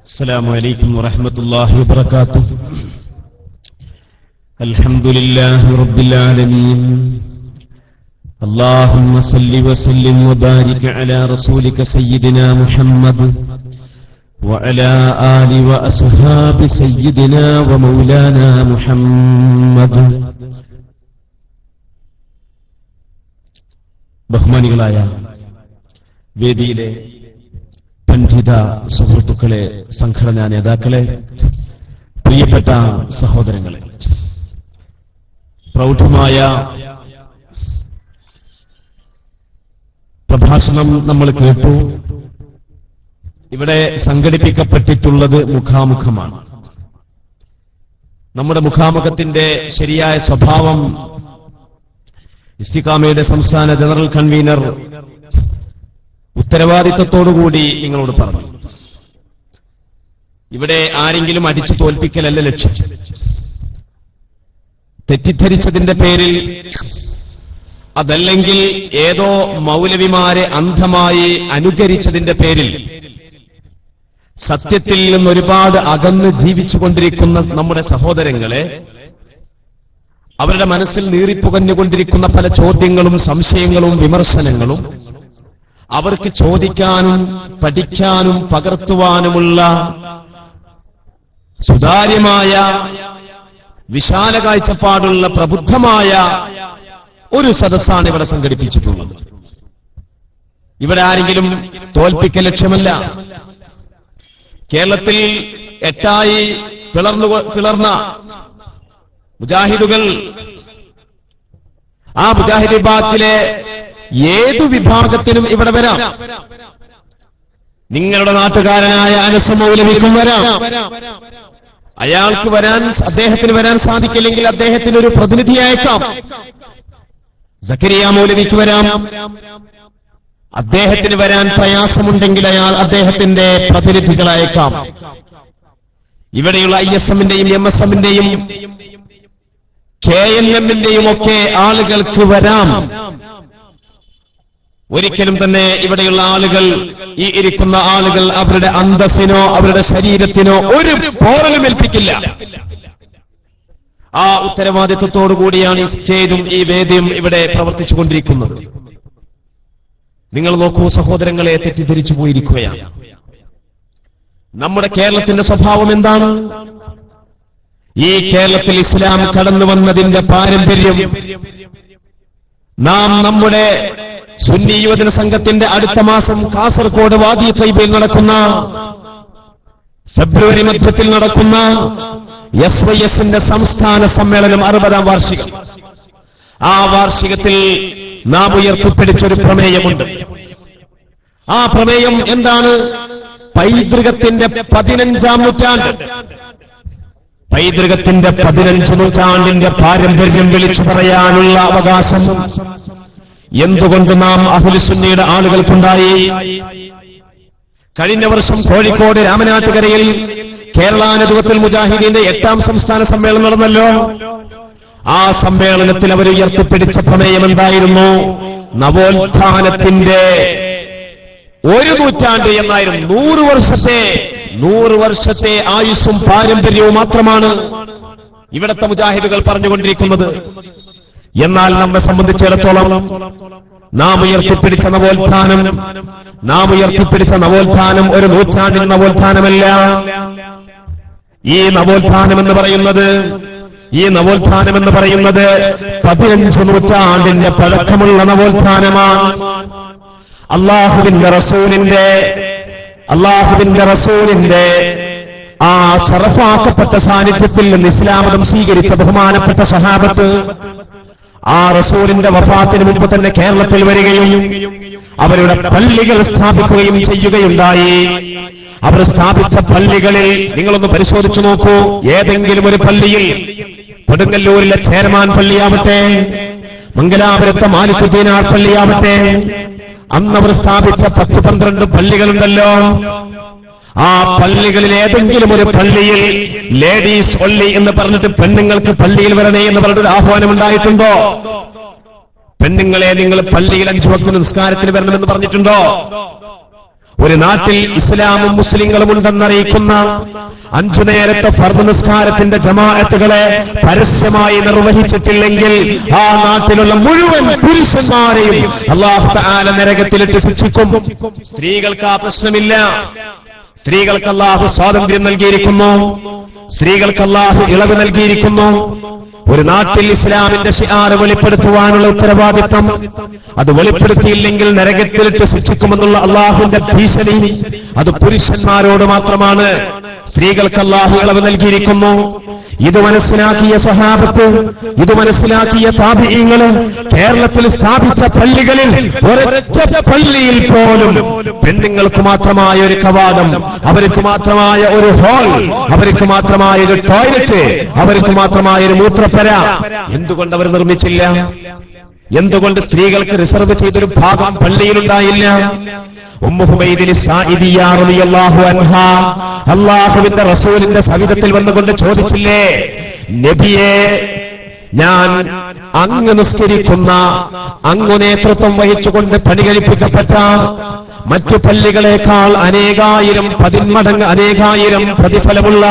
السلام عليكم ورحمة الله وبركاته. الحمد لله رب العالمين. اللهم صل وسلم وبارك على رسولك سيدنا محمد وعلى آل وأصحاب سيدنا ومولانا محمد. ബഹുമാനികളായ വേദിയിലെ പണ്ഡിത സുഹൃത്തുക്കളെ, സംഘടനാ നേതാക്കളെ, പ്രിയപ്പെട്ട സഹോദരങ്ങളെ, പ്രൗഢമായ പ്രഭാഷണം നമ്മൾ കേട്ടു. ഇവിടെ സംഘടിപ്പിക്കപ്പെട്ടിട്ടുള്ളത് മുഖാമുഖമാണ്. നമ്മുടെ മുഖാമുഖത്തിന്റെ ശരിയായ സ്വഭാവം ഇസ്തിഖാമയുടെ സംസ്ഥാന ജനറൽ കൺവീനർ ഉത്തരവാദിത്തത്തോടുകൂടി നിങ്ങളോട് പറഞ്ഞു. ഇവിടെ ആരെങ്കിലും അടിച്ചു തോൽപ്പിക്കലല്ല ലക്ഷ്യം. തെറ്റിദ്ധരിച്ചതിന്റെ പേരിൽ, അതല്ലെങ്കിൽ ഏതോ മൗലവിമാരെ അന്ധമായി അനുകരിച്ചതിന്റെ പേരിൽ സത്യത്തിൽ നിന്നൊരുപാട് അകന്ന് ജീവിച്ചുകൊണ്ടിരിക്കുന്ന നമ്മുടെ സഹോദരങ്ങളെ, അവരുടെ മനസ്സിൽ നീറിപ്പുകഞ്ഞുകൊണ്ടിരിക്കുന്ന പല ചോദ്യങ്ങളും സംശയങ്ങളും വിമർശനങ്ങളും അവർക്ക് ചോദിക്കാനും പഠിക്കാനും പകർത്തുവാനുമുള്ള സുതാര്യമായ വിശാല കാഴ്ചപ്പാടുള്ള പ്രബുദ്ധമായ ഒരു സദസ്സാണ് ഇവിടെ സംഘടിപ്പിച്ചിട്ടുള്ളത്. ഇവിടെ ആരെങ്കിലും തോൽപ്പിക്കൽ ലക്ഷ്യമല്ല. കേരളത്തിൽ എട്ടായി പിളർന്ന മുജാഹിദുകൾ, ആ മുജാഹിദ് വിഭാഗത്തിലെ ഏതു വിഭാഗത്തിനും ഇവിടെ വരാം. നിങ്ങളുടെ നാട്ടുകാരനായ അനസ് മൗലവിക്കും വരാം. അയാൾക്ക് അദ്ദേഹത്തിന് വരാൻ സാധിക്കില്ലെങ്കിൽ അദ്ദേഹത്തിന് ഒരു പ്രതിനിധി അയക്കാം. സക്കരിയ മൗലവിക്ക് വരാം. അദ്ദേഹത്തിന് വരാൻ പ്രയാസമുണ്ടെങ്കിൽ അദ്ദേഹത്തിന്റെ പ്രതിനിധികൾ അയക്കാം. ഇവിടെയുള്ള ISMന്റെയും MSMന്റെയും KNMന്റെയും ഒക്കെ ആളുകൾക്ക് വരാം. ഒരിക്കലും തന്നെ ഇവിടെയുള്ള ആളുകൾ, ഈ ഇരിക്കുന്ന ആളുകൾ അവരുടെ അന്തസ്സിനോ അവരുടെ ശരീരത്തിനോ ഒരു പോറലും ഏൽപ്പിക്കില്ല. ആ ഉത്തരവാദിത്വത്തോടുകൂടിയാണ് ഈ സ്റ്റേജും ഈ വേദിയും ഇവിടെ പ്രവർത്തിച്ചുകൊണ്ടിരിക്കുന്നത്. നിങ്ങൾ നോക്കൂ സഹോദരങ്ങളെ, തെറ്റിദ്ധരിച്ചു പോയിരിക്കുകയാണ്. നമ്മുടെ കേരളത്തിന്റെ സ്വഭാവം എന്താണ്? ഈ കേരളത്തിൽ ഇസ്ലാം കടന്നു വന്നതിന്റെ പാരമ്പര്യം നാം നമ്മുടെ സുന്നി യുവജന സംഘത്തിന്റെ അടുത്ത മാസം കാസർഗോഡ് വാദി തൈബയിൽ നടക്കുന്ന, ഫെബ്രുവരി മധ്യത്തിൽ നടക്കുന്ന SYSന്റെ സംസ്ഥാന സമ്മേളനം 60ാം വാർഷികം. ആ വാർഷികത്തിൽ നാം ഉയർത്തിപ്പിടിച്ചൊരു പ്രമേയമുണ്ട്. ആ പ്രമേയം എന്താണ്? പൈതൃകത്തിന്റെ 15ാം നൂറ്റാണ്ട്, പൈതൃകത്തിന്റെ 15 നൂറ്റാണ്ടിന്റെ പാരമ്പര്യം വിളിച്ചു പറയാനുള്ള അവകാശം എന്തുകൊണ്ട് നാം അഹ്ലുസുന്നയുടെ ആളുകൾക്കുണ്ടായി? കഴിഞ്ഞ വർഷം കോഴിക്കോട് രാമനാട്ടുകരയിൽ കേരള നദുവത്തുൽ മുജാഹിദീന്റെ 8ാം സംസ്ഥാന സമ്മേളനം നടന്നല്ലോ. ആ സമ്മേളനത്തിൽ അവർ ഉയർത്തിപ്പിടിച്ച പ്രമേയം എന്തായിരുന്നു? നവോത്ഥാനത്തിന്റെ 1 നൂറ്റാണ്ട് എന്നായിരുന്നു. 100 വർഷത്തെ ആയുസ്സും പാരമ്പര്യവും മാത്രമാണ് ഇവിടത്തെ മുജാഹിദുകൾ പറഞ്ഞുകൊണ്ടിരിക്കുന്നത്. എന്നാൽ നമ്മെ സംബന്ധിച്ചിടത്തോളം നാം ഉയർത്തിപ്പിടിച്ച നവോത്ഥാനം ഒരു നൂറ്റാണ്ടിന് നവോത്ഥാനമല്ല. ഈ നവോത്ഥാനം എന്ന് പറയുന്നത് 15 നൂറ്റാണ്ടിന്റെ പഴക്കമുള്ള നവോത്ഥാനമാണ്. അള്ളാഹുവിന്റെ റസൂലിന്റെ ആ ശറഫാക്കപ്പെട്ട സാന്നിധ്യത്തിൽ നിന്ന് ഇസ്ലാമതം സ്വീകരിച്ച ബഹുമാനപ്പെട്ട സഹാബത്ത് ആ റസൂലിന്റെ വഫാത്തിന് മുമ്പ് തന്നെ കേരളത്തിൽ വരികയും അവരുടെ പള്ളികൾ സ്ഥാപിക്കുകയും ചെയ്യുകയുണ്ടായി. അവർ സ്ഥാപിച്ച പള്ളികളിൽ നിങ്ങളൊന്ന് പരിശോധിച്ചു നോക്കൂ. ഏതെങ്കിലും ഒരു പള്ളിയിൽ, കൊടുങ്ങല്ലൂരിലെ ചേരമാൻ പള്ളിയാവട്ടെ, മംഗലാപുരത്തെ മാലിക്കുദ്ദീനാർ പള്ളിയാവട്ടെ, അന്നവർ സ്ഥാപിച്ച 10-12 പള്ളികളുണ്ടല്ലോ. ആ പള്ളികളിൽ ഏതെങ്കിലും ഒരു പള്ളിയിൽ ലേഡീസ് ഒള്ളി എന്ന് പറഞ്ഞിട്ട് പെണ്ണുങ്ങൾക്ക് പള്ളിയിൽ വരണേ എന്ന് പറഞ്ഞിട്ടൊരു ആഹ്വാനം ഉണ്ടായിട്ടുണ്ടോ? പെണ്ണുങ്ങളെ നിങ്ങൾ പള്ളിയിൽ 5 വക്ത് നിസ്കാരത്തിന് വരണമെന്ന് പറഞ്ഞിട്ടുണ്ടോ? ഒരു നാട്ടിൽ ഇസ്ലാമും മുസ്ലിങ്ങളും ഉണ്ടെന്നറിയിക്കുന്ന 5 നേരത്തെ ഫർദ് നിസ്കാരത്തിന്റെ ജമാഅത്തുകളെ പരസ്യമായി നിർവഹിച്ചിട്ടില്ലെങ്കിൽ ആ നാട്ടിലുള്ള മുഴുവൻ പുരുഷന്മാരെയും അല്ലാഹു തആല നരകത്തിലിട്ട് ശിക്ഷിക്കും. സ്ത്രീകൾക്ക് ആ പ്രശ്നമില്ല. സ്ത്രീകൾക്ക് അല്ലാഹു സ്വാതന്ത്ര്യം നൽകിയിരിക്കുന്നു. സ്ത്രീകൾക്ക് അല്ലാഹു ഇളവ് നൽകിയിരിക്കുന്നു. ഒരു നാട്ടിൽ ഇസ്ലാമിന്റെ ശിആർ വെളിപ്പെടുത്തുവാനുള്ള ഉത്തരവാദിത്വം, അത് വെളിപ്പെടുത്തിയില്ലെങ്കിൽ നരകത്തിലിട്ട് ശിക്ഷിക്കുമെന്നുള്ള അല്ലാഹുവിന്റെ ഭീഷണി അത് പുരുഷന്മാരോട് മാത്രമാണ്. സ്ത്രീകൾക്ക് അല്ലാഹു ഇളവ് നൽകിയിരിക്കുന്നു. ഇത് മനസ്സിലാക്കിയ സ്വഹാബത്ത്, ഇത് മനസ്സിലാക്കിയ താബിഈങ്ങള് കേരളത്തിൽ സ്ഥാപിച്ച പള്ളികളിൽ ഒരൊറ്റ പള്ളിയിൽ പോലും പെണ്ണുങ്ങൾക്ക് മാത്രമായ ഒരു കവാടം, അവർക്ക് മാത്രമായ ഒരു ഹാൾ, അവർക്ക് മാത്രമായ ഒരു ടോയ്ലറ്റ്, അവർക്ക് മാത്രമായ ഒരു മൂത്രപ്പര എന്തുകൊണ്ട് അവർ നിർമ്മിച്ചില്ല? എന്തുകൊണ്ട് സ്ത്രീകൾക്ക് റിസർവ് ചെയ്തൊരു ഭാഗം പള്ളിയിലുണ്ടായില്ല? ഉമ്മു ഹുമൈദിന് സാഇദിയ റളിയല്ലാഹു അൻഹാ അല്ലാഹുവിന്റെ റസൂലിന്റെ സവിധത്തിൽ വന്നുകൊണ്ട് ചോദിച്ചില്ലേ, നബിയെ, ഞാൻ അങ്ങ് നിസ്കരിക്കുന്ന, അങ്ങ് നേതൃത്വം വഹിച്ചുകൊണ്ട് പണികഴിപ്പിക്കപ്പെട്ട മറ്റു പള്ളികളെക്കാൾ അനേകായിരം 10 മടങ്ങ് അനേകായിരം പ്രതിഫലമുള്ള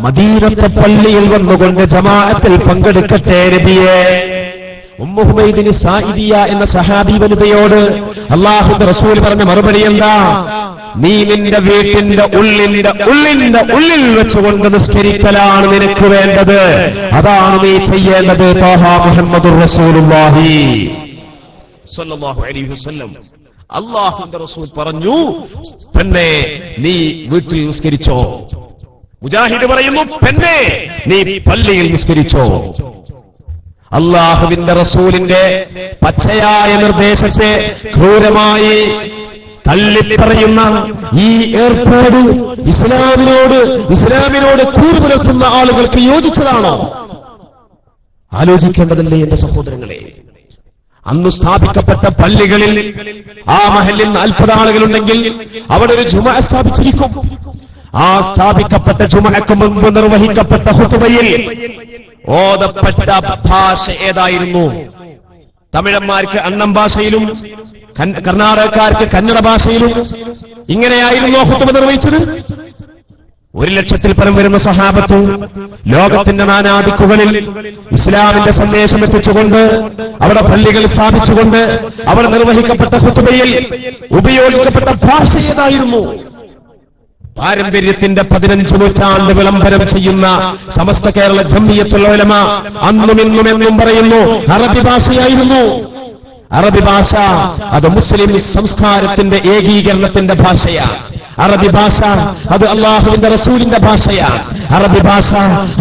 മദീനത്തെ പള്ളിയിൽ വന്നുകൊണ്ട് ജമാഅത്തിൽ പങ്കെടുക്കട്ടെ നബിയെ? ഉമ്മു ഹുമൈദിന് സായിദിയ എന്ന സഹാബി വനിതയോട് അല്ലാഹുവിന്റെ റസൂൽ പറഞ്ഞ മറുപടി എന്താ? നീ നിന്റെ വീട്ടിന്റെ ഉള്ളിൽ വെച്ചുകൊണ്ട് നിസ്കരിക്കലാണ് നിനക്ക് വേണ്ടത്. അതാണ് നീ ചെയ്യേണ്ടത്. ത്വാഹ മുഹമ്മദുർ റസൂലുള്ളാഹി സ്വല്ലല്ലാഹു അലൈഹി വസല്ലം. അല്ലാഹുവിന്റെ റസൂൽ പറഞ്ഞു, പെണ്ണേ, നീ വീട്ടിൽ നിസ്കരിച്ചോ. മുജാഹിദ് പറയുന്നു, പെണ്ണേ, നീ പള്ളിയിൽ നിസ്കരിച്ചോ. അല്ലാഹുവിന്റെ റസൂലിന്റെ പച്ചയായ നിർദ്ദേശത്തെ ക്രൂരമായി തള്ളിപ്പറയുന്ന ഈ ഏർപ്പാട് ഇസ്ലാമിനോട് കൂറ് പുലർത്തുന്ന ആളുകൾക്ക് യോജിച്ചതാണോ? ആലോചിക്കേണ്ടതല്ലേ എന്റെ സഹോദരങ്ങളെ? അന്ന് സ്ഥാപിക്കപ്പെട്ട പള്ളികളിൽ ആ മഹല്ലിൽ 40 ആളുകളുണ്ടെങ്കിൽ അവിടെ ഒരു ജുമുഅ സ്ഥാപിച്ചിരിക്കും. ആ സ്ഥാപിക്കപ്പെട്ട ജുമുഅക്ക് മുമ്പ് നിർവഹിക്കപ്പെട്ട ഖുതുബയിൽ ഓതപ്പെട്ട ഭാഷ ഏതായിരുന്നു? തമിഴന്മാർക്ക് അണ്ണം ഭാഷയിലും കർണാടകക്കാർക്ക് കന്നഡ ഭാഷയിലും ഇങ്ങനെയായിരുന്നു ഖുതുബ നിർവഹിച്ചത്. 1,00,000-ൽ പരം വരുന്ന സ്വഹാബത്ത് ലോകത്തിന്റെ നാനാദിക്കുകളിൽ ഇസ്ലാമിന്റെ സന്ദേശം എത്തിച്ചുകൊണ്ട് അവിടെ പള്ളികൾ സ്ഥാപിച്ചുകൊണ്ട് അവിടെ നിർവഹിക്കപ്പെട്ട ഖുതുബയിൽ ഉപയോഗിക്കപ്പെട്ട ഭാഷ ഏതായിരുന്നു? പാരമ്പര്യത്തിന്റെ 15 നൂറ്റാണ്ട് വിളംബരം ചെയ്യുന്ന സമസ്ത കേരള ജംഇയ്യത്തുൽ ഉലമ അന്നും ഇന്നും എന്നും പറയുന്നു അറബി ഭാഷയായിരുന്നു. അറബി ഭാഷ അത് മുസ്ലിം സംസ്കാരത്തിന്റെ ഏകീകരണത്തിന്റെ ഭാഷയാണ്. അറബി ഭാഷ അത് അല്ലാഹുവിന്റെ റസൂലിന്റെ ഭാഷയാണ്. അറബി ഭാഷ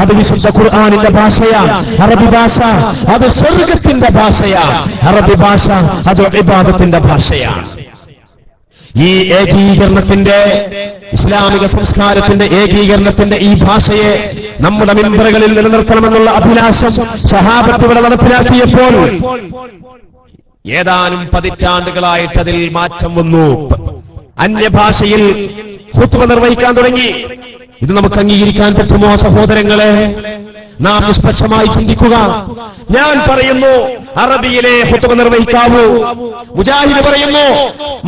അത് വിശുദ്ധ ഖുർആനിന്റെ ഭാഷയാണ്. അറബി ഭാഷ അത് സ്വർഗത്തിന്റെ ഭാഷയാണ്. അറബി ഭാഷ അത് ഇബാദത്തിന്റെ ഭാഷയാണ്. ഈ ഏകീകരണത്തിന്റെ, ഇസ്ലാമിക സംസ്കാരത്തിന്റെ ഏകീകരണത്തിന്റെ ഈ ഭാഷയെ നമ്മുടെ മിമ്പറുകളിൽ നിലനിർത്തണമെന്നുള്ള അഭിലാഷം സ്വഹാബത്ത് ഇവിടെ നടപ്പിലാക്കിയപ്പോൾ ഏതാനും പതിറ്റാണ്ടുകളായിട്ട് അതിൽ മാറ്റം വന്നു. അന്യഭാഷയിൽ ഖുത്ബ നിർവഹിക്കാൻ തുടങ്ങി. ഇത് നമുക്ക് അംഗീകരിക്കാൻ പറ്റുമോ സഹോദരങ്ങളെ? നാം നിഷ്പക്ഷമായി ചിന്തിക്കുക. ഞാൻ പറയുന്നു അറബിയിലെ ഖുത്ബ നിർവഹിക്കാവൂ. മുജാഹിദ് പറയുന്നു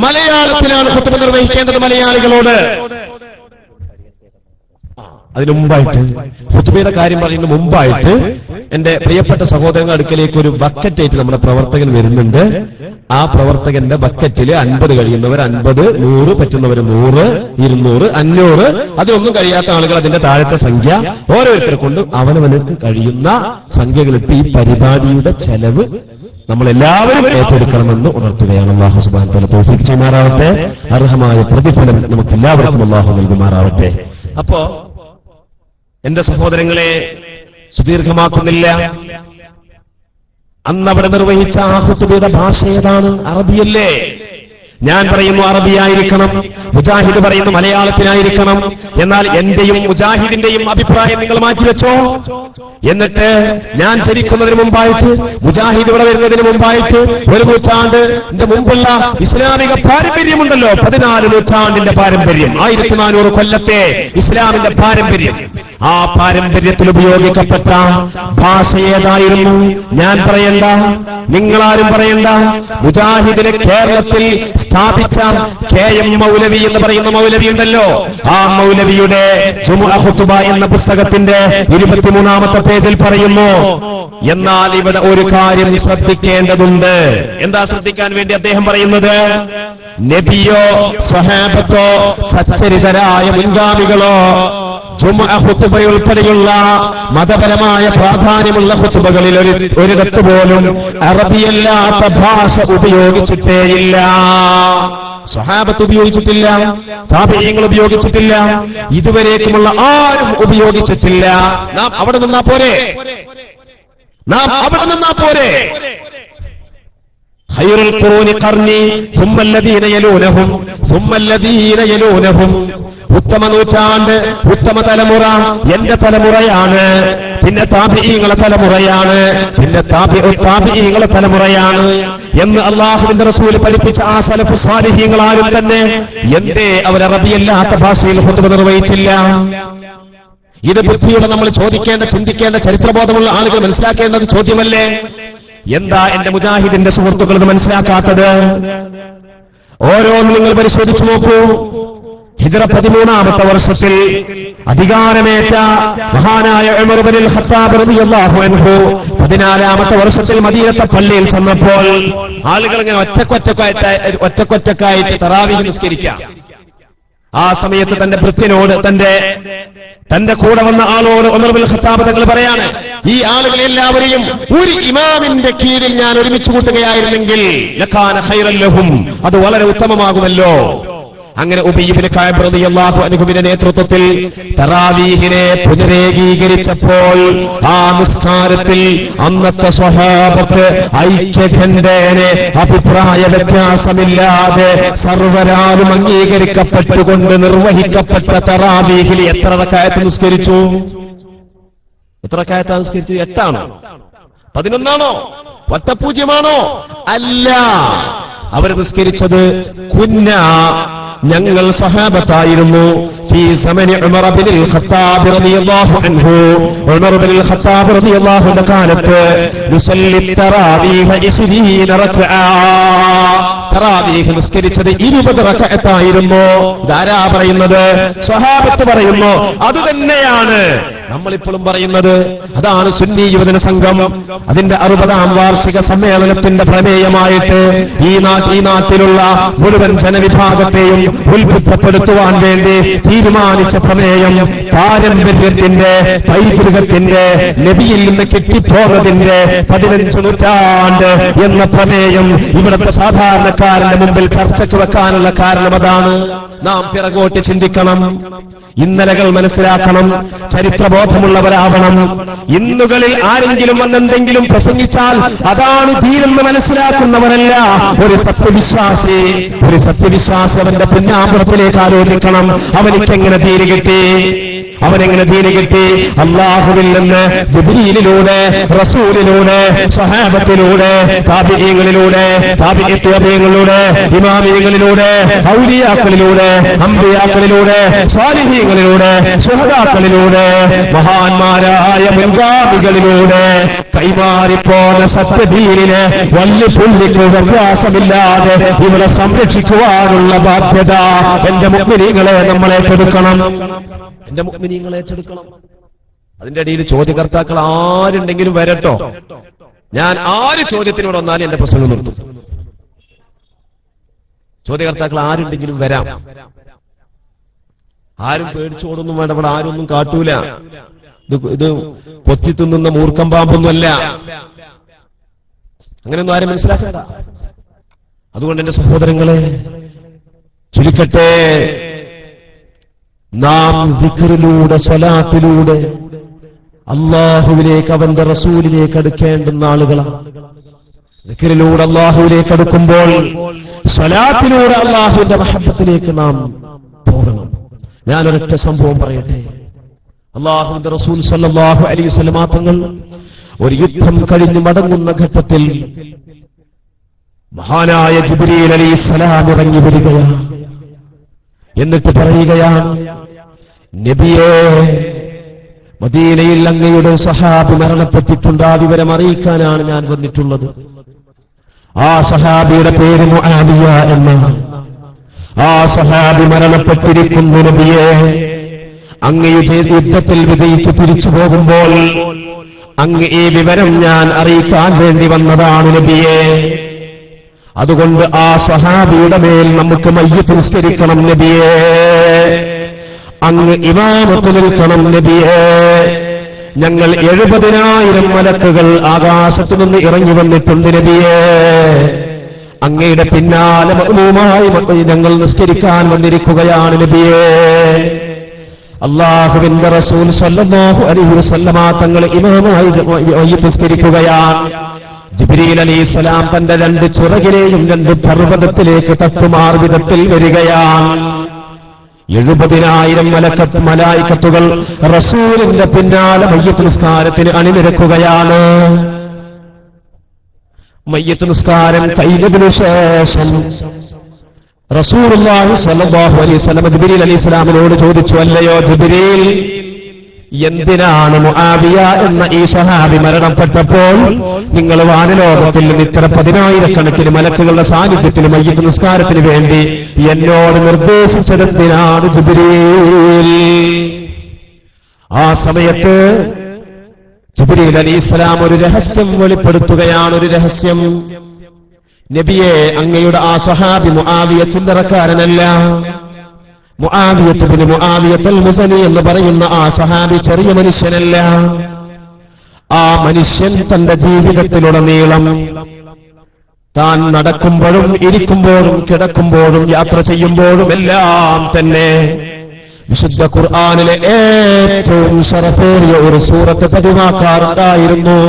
മലയാളത്തിലാണ് ഖുത്ബ നിർവഹിക്കേണ്ടത് മലയാളികളോട്. അതിനു മുമ്പായിട്ട്, ഖുത്ബയുടെ കാര്യം പറയുന്ന മുമ്പായിട്ട് എന്റെ പ്രിയപ്പെട്ട സഹോദരങ്ങൾ അടുക്കലേക്ക് ഒരു ബക്കറ്റായിട്ട് നമ്മുടെ പ്രവർത്തകൻ വരുന്നുണ്ട്. ആ പ്രവർത്തകന്റെ ബക്കറ്റിൽ 50 കഴിയുന്നവർ 50, 100 പറ്റുന്നവർ 100, 200, 500, അതിലൊന്നും കഴിയാത്ത ആളുകൾ അതിന്റെ താഴത്തെ സംഖ്യ ഓരോരുത്തരെ കൊണ്ട് അവനവനക്ക് കഴിയുന്ന സംഖ്യകളിട്ട് ഈ പരിപാടിയുടെ ചെലവ് നമ്മളെല്ലാവരും ഏറ്റെടുക്കണമെന്ന് ഉണർത്തുകയാണ്. അല്ലാഹു സുബ്ഹാനഹു വ തആല തൗഫീഖ് ചെയ്യുമാറാവട്ടെ. അർഹമായ പ്രതിഫലം നമുക്ക് എല്ലാവർക്കും അല്ലാഹു നൽകുമാറാവട്ടെ. അപ്പോ എന്റെ സഹോദരങ്ങളെ, സുദീർഘമാക്കുന്നില്ല. അന്നവിടെ നിർവഹിച്ച ആ ഖുത്ബയുടെ ഭാഷ ഏതാണ്? അറബിയല്ലേ? ഞാൻ പറയുന്നു അറബിയായിരിക്കണം, മുജാഹിദ് പറയുന്നു മലയാളത്തിലായിരിക്കണം. എന്നാൽ എന്റെയും മുജാഹിദിന്റെയും അഭിപ്രായം നിങ്ങൾ മാറ്റിവെച്ചോ. എന്നിട്ട് ഞാൻ ജനിക്കുന്നതിന് മുമ്പായിട്ട്, മുജാഹിദ് ഇവിടെ വരുന്നതിന് മുമ്പായിട്ട് 1 നൂറ്റാണ്ടിന്റെ മുമ്പുള്ള ഇസ്ലാമിക പാരമ്പര്യമുണ്ടല്ലോ, 14 നൂറ്റാണ്ടിന്റെ പാരമ്പര്യം, 1400 കൊല്ലത്തെ ഇസ്ലാമിന്റെ പാരമ്പര്യം. ആ പാരമ്പര്യത്തിൽ ഉപയോഗിക്കപ്പെട്ട ഭാഷ ഏതായിരുന്നു? ഞാൻ പറയണ്ട, നിങ്ങളാരും പറയണ്ട. മുജാഹിദിനെ കേരളത്തിൽ സ്ഥാപിച്ച KM മൗലവി എന്ന് പറയുന്ന മൗലവി ഉണ്ടല്ലോ, ആ മൗലവിയുടെ ജുമുഅ ഖുതുബ എന്ന പുസ്തകത്തിന്റെ 23-ാമത്തെ പേജിൽ പറയുന്നു, എന്നാൽ ഇവിടെ ഒരു കാര്യം ശ്രദ്ധിക്കേണ്ടതുണ്ട്. എന്താ ശ്രദ്ധിക്കാൻ വേണ്ടി അദ്ദേഹം പറയുന്നത്? നബിയോ സ്വഹാബത്തോ സച്ചരിതരായ മുൻഗാമികളോ ജുമുഅ ഖുതുബയുൾപ്പെടെയുള്ള മതപരമായ പ്രാധാന്യമുള്ള ഖുതുബകളിൽ ഒരിടത്ത് പോലും അറബിയല്ലാത്ത ഭാഷ ഉപയോഗിച്ചിട്ടേയില്ല. സ്വഹാബത്ത് ഉപയോഗിച്ചിട്ടില്ല, താബിഈങ്ങൾ ഉപയോഗിച്ചിട്ടില്ല, ഇതുവരേക്കുമുള്ള ആരും ഉപയോഗിച്ചിട്ടില്ല. നാം അവിടെ നിന്നാ പോരെ, ഖൈറുൽ ഖുറൂനി ഖർനി സുമ്മ അല്ലദീന യലൂനഹും സുമ്മ അല്ലദീന യലൂനഹും. ഉത്തമ നൂറ്റാണ്ട്, ഉത്തമ തലമുറ എന്റെ തലമുറയാണ്, പിന്നെ താബിഈങ്ങളെ തലമുറയാണ്, പിന്നെ താബിഈങ്ങളെ തലമുറയാണ് എന്ന് അല്ലാഹുവിന്റെ റസൂൽ പഠിപ്പിച്ച ആ സലഫ് സ്വാലിഹീങ്ങളാരും തന്നെ എന്തേ അവർ അറബിയല്ലാത്ത ഭാഷയിൽ ഖുതുബ നിർവഹിച്ചില്ല? ഇത് ബുദ്ധിയോടെ നമ്മൾ ചോദിക്കേണ്ട, ചിന്തിക്കേണ്ട, ചരിത്രബോധമുള്ള ആളുകൾ മനസ്സിലാക്കേണ്ടത് ചോദ്യമല്ലേ? എന്താ എന്റെ മുജാഹിദിന്റെ സുഹൃത്തുക്കൾ ഇത് മനസ്സിലാക്കാത്തത്? ഓരോന്നും നിങ്ങൾ പരിശോധിച്ചു നോക്കൂ. ഹിജ്റ 13-ാമത്തെ വർഷത്തിൽ അധികാരമേറ്റ മഹാനായ ഉമർ ഇബ്നുൽ ഖത്താബ് റളിയല്ലാഹു അൻഹു 14-ാമത്തെ വർഷത്തിൽ മദീനത്തെ പള്ളിയിൽ ചെന്നപ്പോൾ ആളുകൾ ഇങ്ങനെ ഒറ്റക്കൊറ്റക്കായിട്ട് തറാവീഹ് നിസ്കരിക്കാം. ആ സമയത്ത് തന്റെ ഭൃത്യനോട്, തന്റെ കൂടെ വന്ന ആളോട് ഉമർ ഇബ്നുൽ ഖത്താബ് തങ്ങൾ പറയാണ്, ഈ ആളുകളെ എല്ലാവരെയും ഒരു ഇമാമിന്റെ കീഴിൽ ഞാൻ ഒരുമിച്ച് കൂട്ടുകയായിരുന്നെങ്കിൽ ലകാന ഖൈറൻ ലഹും, അത് വളരെ ഉത്തമമാകുമല്ലോ. അങ്ങനെ ഉബയ്യ് ഇബ്നു കഅബ് റളിയല്ലാഹു അൻഹുവിന്റെ നേതൃത്വത്തിൽ തറാവീഹിനെ പുനരേകീകരിച്ചപ്പോൾ ആ നിസ്കാരത്തിൽ അന്നത്തെ സ്വഹാബത്ത് ഐക്യകണ്ഠേന അഭിപ്രായ വ്യത്യാസമില്ലാതെ സർവരാലും അംഗീകരിക്കപ്പെട്ടുകൊണ്ട് നിർവഹിക്കപ്പെട്ട തറാവീഹിൽ എത്ര റക്അത്ത് നിസ്കരിച്ചു? എത്ര റക്അത്താണ് നിസ്കരിച്ചത്? 8 ആണോ? 11 ആണോ? വട്ടപൂജ്യമാണോ? അല്ല, അവർ നിസ്കരിച്ചത് ഞങ്ങൾ സഹാബത്തായിരുന്നു. ഫീ സമനി ഉമർ ഇബ്നുൽ ഖത്താബ് റളിയല്ലാഹു അൻഹു, ഉമർ ഇബ്നുൽ ഖത്താബ് റളിയല്ലാഹു അൻഹു കാലത്ത് യുസല്ലി തറാവീഹ 20 റക്അ. തറാവീഹ് നിസ്കരിച്ചത് 20 റക്അത്തായിരുന്നു. ഇതാരാ പറയുന്നത്? സ്വഹാബത്ത് പറയുന്നു. അത് തന്നെയാണ് നമ്മളിപ്പോഴും പറയുന്നത്. അതാണ് സുന്നി യുവജന സംഘം അതിന്റെ 60-ാം വാർഷിക സമ്മേളനത്തിന്റെ പ്രമേയമായിട്ട് ഈ നാട്ടിലുള്ള മുഴുവൻ ജനവിഭാഗത്തെയും ഉത്ബുദ്ധപ്പെടുത്തുവാൻ വേണ്ടി തീരുമാനിച്ച പ്രമേയം പാരമ്പര്യത്തിന്റെ, പൈതൃകത്തിന്റെ, നബിയിൽ നിന്ന് കിട്ടിപ്പോന്നതിന്റെ 15 നൂറ്റാണ്ട് എന്ന പ്രമേയം ഇവിടുത്തെ സാധാരണക്കാരന്റെ മുമ്പിൽ ചർച്ചയ്ക്ക് വെക്കാനുള്ള കാരണം അതാണ്. നാം പിറകോട്ട് ചിന്തിക്കണം, ഇന്നലകൾ മനസ്സിലാക്കണം, ചരിത്രബോധമുള്ളവരാവണം. ഇന്നുകളിൽ ആരെങ്കിലും വന്നെന്തെങ്കിലും പ്രസംഗിച്ചാൽ അതാണ് ദീനെന്ന് മനസ്സിലാക്കുന്നവരല്ല ഒരു സത്യവിശ്വാസി. അവന്റെ പുന്നാമ്പുറത്തിലേക്ക് ആലോചിക്കണം. അവനിക്കെങ്ങനെ ദീന് കിട്ടി? അല്ലാഹുവിൽ നിന്ന് ജിബ്രീലിലൂടെ, റസൂലിലൂടെ, സ്വഹാബത്തിലൂടെ, താബിഈങ്ങളിലൂടെ, താബിഈങ്ങളിലൂടെ, ഇമാമിയങ്ങളിലൂടെ, ഔലിയാക്കളിലൂടെ, അംബിയാക്കളിലൂടെ, സ്വാലിഹീങ്ങളിലൂടെ, ശുഹദാക്കളിലൂടെ, മഹാന്മാരായ മുൻഗാമികളിലൂടെ കൈമാറിപ്പോന്ന സത്യദീനിനെ വല്ലിപ്പുള്ളിക്ക് വ്യത്യാസമില്ലാതെ ഇവിടെ സംരക്ഷിക്കുവാനുള്ള ബാധ്യത എന്റെ മുഅ്മിനീങ്ങളെ നമ്മളേറ്റെടുക്കണം. അതിന്റെ ഇടയിൽ ചോദ്യകർത്താക്കൾ ആരുണ്ടെങ്കിലും വരട്ടോ. ഞാൻ ആര് ചോദ്യത്തിനോട് വന്നാലും എന്റെ പ്രസംഗം നിർത്തും. ചോദ്യകർത്താക്കൾ ആരുണ്ടെങ്കിലും വരാം. ആരും പേടിച്ചോടൊന്നും വേണ്ട. ഇവിടെ ആരൊന്നും കാട്ടൂല. ഇത് കൊത്തി തിന്നുന്ന മൂർഖം പാമ്പൊന്നുമല്ല. അങ്ങനെയൊന്നും ആരും മനസ്സിലാക്കണ്ട. അതുകൊണ്ട് എന്റെ സഹോദരങ്ങളെ ചുരുക്കട്ടെ, നാം ദിക്റിലൂടെ, സ്വലാത്തിലൂടെ അല്ലാഹുവിലേക്ക്, അവന്റെ റസൂലിലേക്ക് അടുക്കേണ്ടുന്ന ആളുകളാണ്. ദിക്റിലൂടെ അല്ലാഹുവിലേക്ക് അടുക്കുമ്പോൾ സ്വലാത്തിലൂടെ അല്ലാഹുവിന്റെ മഹബ്ബത്തിലേക്ക് നാം പോകണം. ഞാനൊരൊറ്റ സംഭവം പറയട്ടെ. അല്ലാഹുവിന്റെ റസൂൽ സ്വല്ലല്ലാഹു അലൈഹി വസല്ലം തങ്ങൾ ഒരു യുദ്ധം കഴിഞ്ഞ് മടങ്ങുന്ന ഘട്ടത്തിൽ മഹാനായ ജിബ്രീൽ അലൈഹിസ്സലാം ഇറങ്ങി വരികയാണ്. എന്നിട്ട് പറയുകയാണ്, നബിയേ, മദീനയിൽ അങ്ങയുടെ സ്വഹാബി മരണപ്പെട്ടിട്ടുണ്ട്. ആ വിവരം അറിയിക്കാനാണ് ഞാൻ വന്നിട്ടുള്ളത്. ആ സ്വഹാബിയുടെ പേര് മുആവിയ എന്നാണ്. ആ സ്വഹാബി മരണപ്പെട്ടിരിക്കുന്നു നബിയെ. അങ്ങയുടെ യുദ്ധത്തിൽ വിജയിച്ച് തിരിച്ചു പോകുമ്പോൾ അങ്ങ് ഈ വിവരം ഞാൻ അറിയിക്കാൻ വേണ്ടി വന്നതാണ് നബിയെ. അതുകൊണ്ട് ആ സ്വഹാബിയുടെ മേൽ നമുക്ക് മയ്യിത്ത് നിസ്കരിക്കണം നബിയെ. അങ്ങ് ഇമാമത്ത് നിൽക്കണം നബിയെ. ഞങ്ങൾ 70,000 മലക്കുകൾ ആകാശത്തു നിന്ന് ഇറങ്ങി വന്നിട്ടുണ്ട് നബിയെ. അങ്ങയുടെ പിന്നാലെ മഅ്മൂമായി ഞങ്ങൾ നിസ്കരിക്കാൻ വന്നിരിക്കുകയാണ് നബിയെ. അല്ലാഹുവിന്റെ റസൂൽ സ്വല്ലല്ലാഹു അലൈഹി വസല്ലമ തങ്ങൾ ഇമാമായി മയ്യിത്ത് നിസ്കരിക്കുകയാണ്. ജിബ്രീൽ അലൈഹിസ്സലാം തന്റെ 2 ചിറകിലെയും 2 പർവ്വതത്തിലേക്ക് തട്ടുമാർ വിധത്തിൽ വരികയാണ്. 70,000 മലായികത്തുകൾ റസൂലിന്റെ പിന്നാലെ മയ്യിത്ത് നിസ്കാരത്തിന് അണിനിരക്കുകയാണ്. മയ്യിത്ത് നിസ്കാരം കഴിഞ്ഞതിനു ശേഷം റസൂലുള്ളാഹി സ്വല്ലല്ലാഹു അലൈഹി വസല്ലം ജിബ്രീൽ അലൈഹിസ്സലാമിനോട് ചോദിച്ചു, അല്ലയോ ജിബ്രീൽ, എന്തിനാണ് മുആവിയ എന്ന ഈ സ്വഹാബി മരണപ്പെട്ടപ്പോൾ നിങ്ങൾ വാനലോകത്തിൽ നിന്ന് ഇത്ര 10,000 മലക്കുകളുടെ സാന്നിധ്യത്തിൽ മയ്യിത്ത് നിസ്കാരത്തിന് വേണ്ടി എന്നോട് നിർദ്ദേശിച്ചതെന്തിനാണ് ജിബ്രീൽ? ആ സമയത്ത് ജിബ്രീൽ അലൈഹിസ്സലാം ഒരു രഹസ്യം വെളിപ്പെടുത്തുകയാണ്. ഒരു രഹസ്യം. നബിയെ, അങ്ങയുടെ ആ സ്വഹാബി മുആവിയ ചില്ലറക്കാരനല്ല. മുആവിയത്ത് ബിൻ മുആവിയത്തുൽ മുസനി എന്ന് പറയുന്ന ആ സ്വഹാബി ചെറിയ മനുഷ്യനല്ല. ആ മനുഷ്യൻ തന്റെ ജീവിതത്തിലുടനീളം താൻ നടക്കുമ്പോഴും ഇരിക്കുമ്പോഴും കിടക്കുമ്പോഴും യാത്ര ചെയ്യുമ്പോഴും എല്ലാം തന്നെ വിശുദ്ധ ഖുർആനിലെ ഏറ്റവും ശറഫേറിയ ഒരു സൂറത്ത് പതിവാക്കാറുണ്ടായിരുന്നു.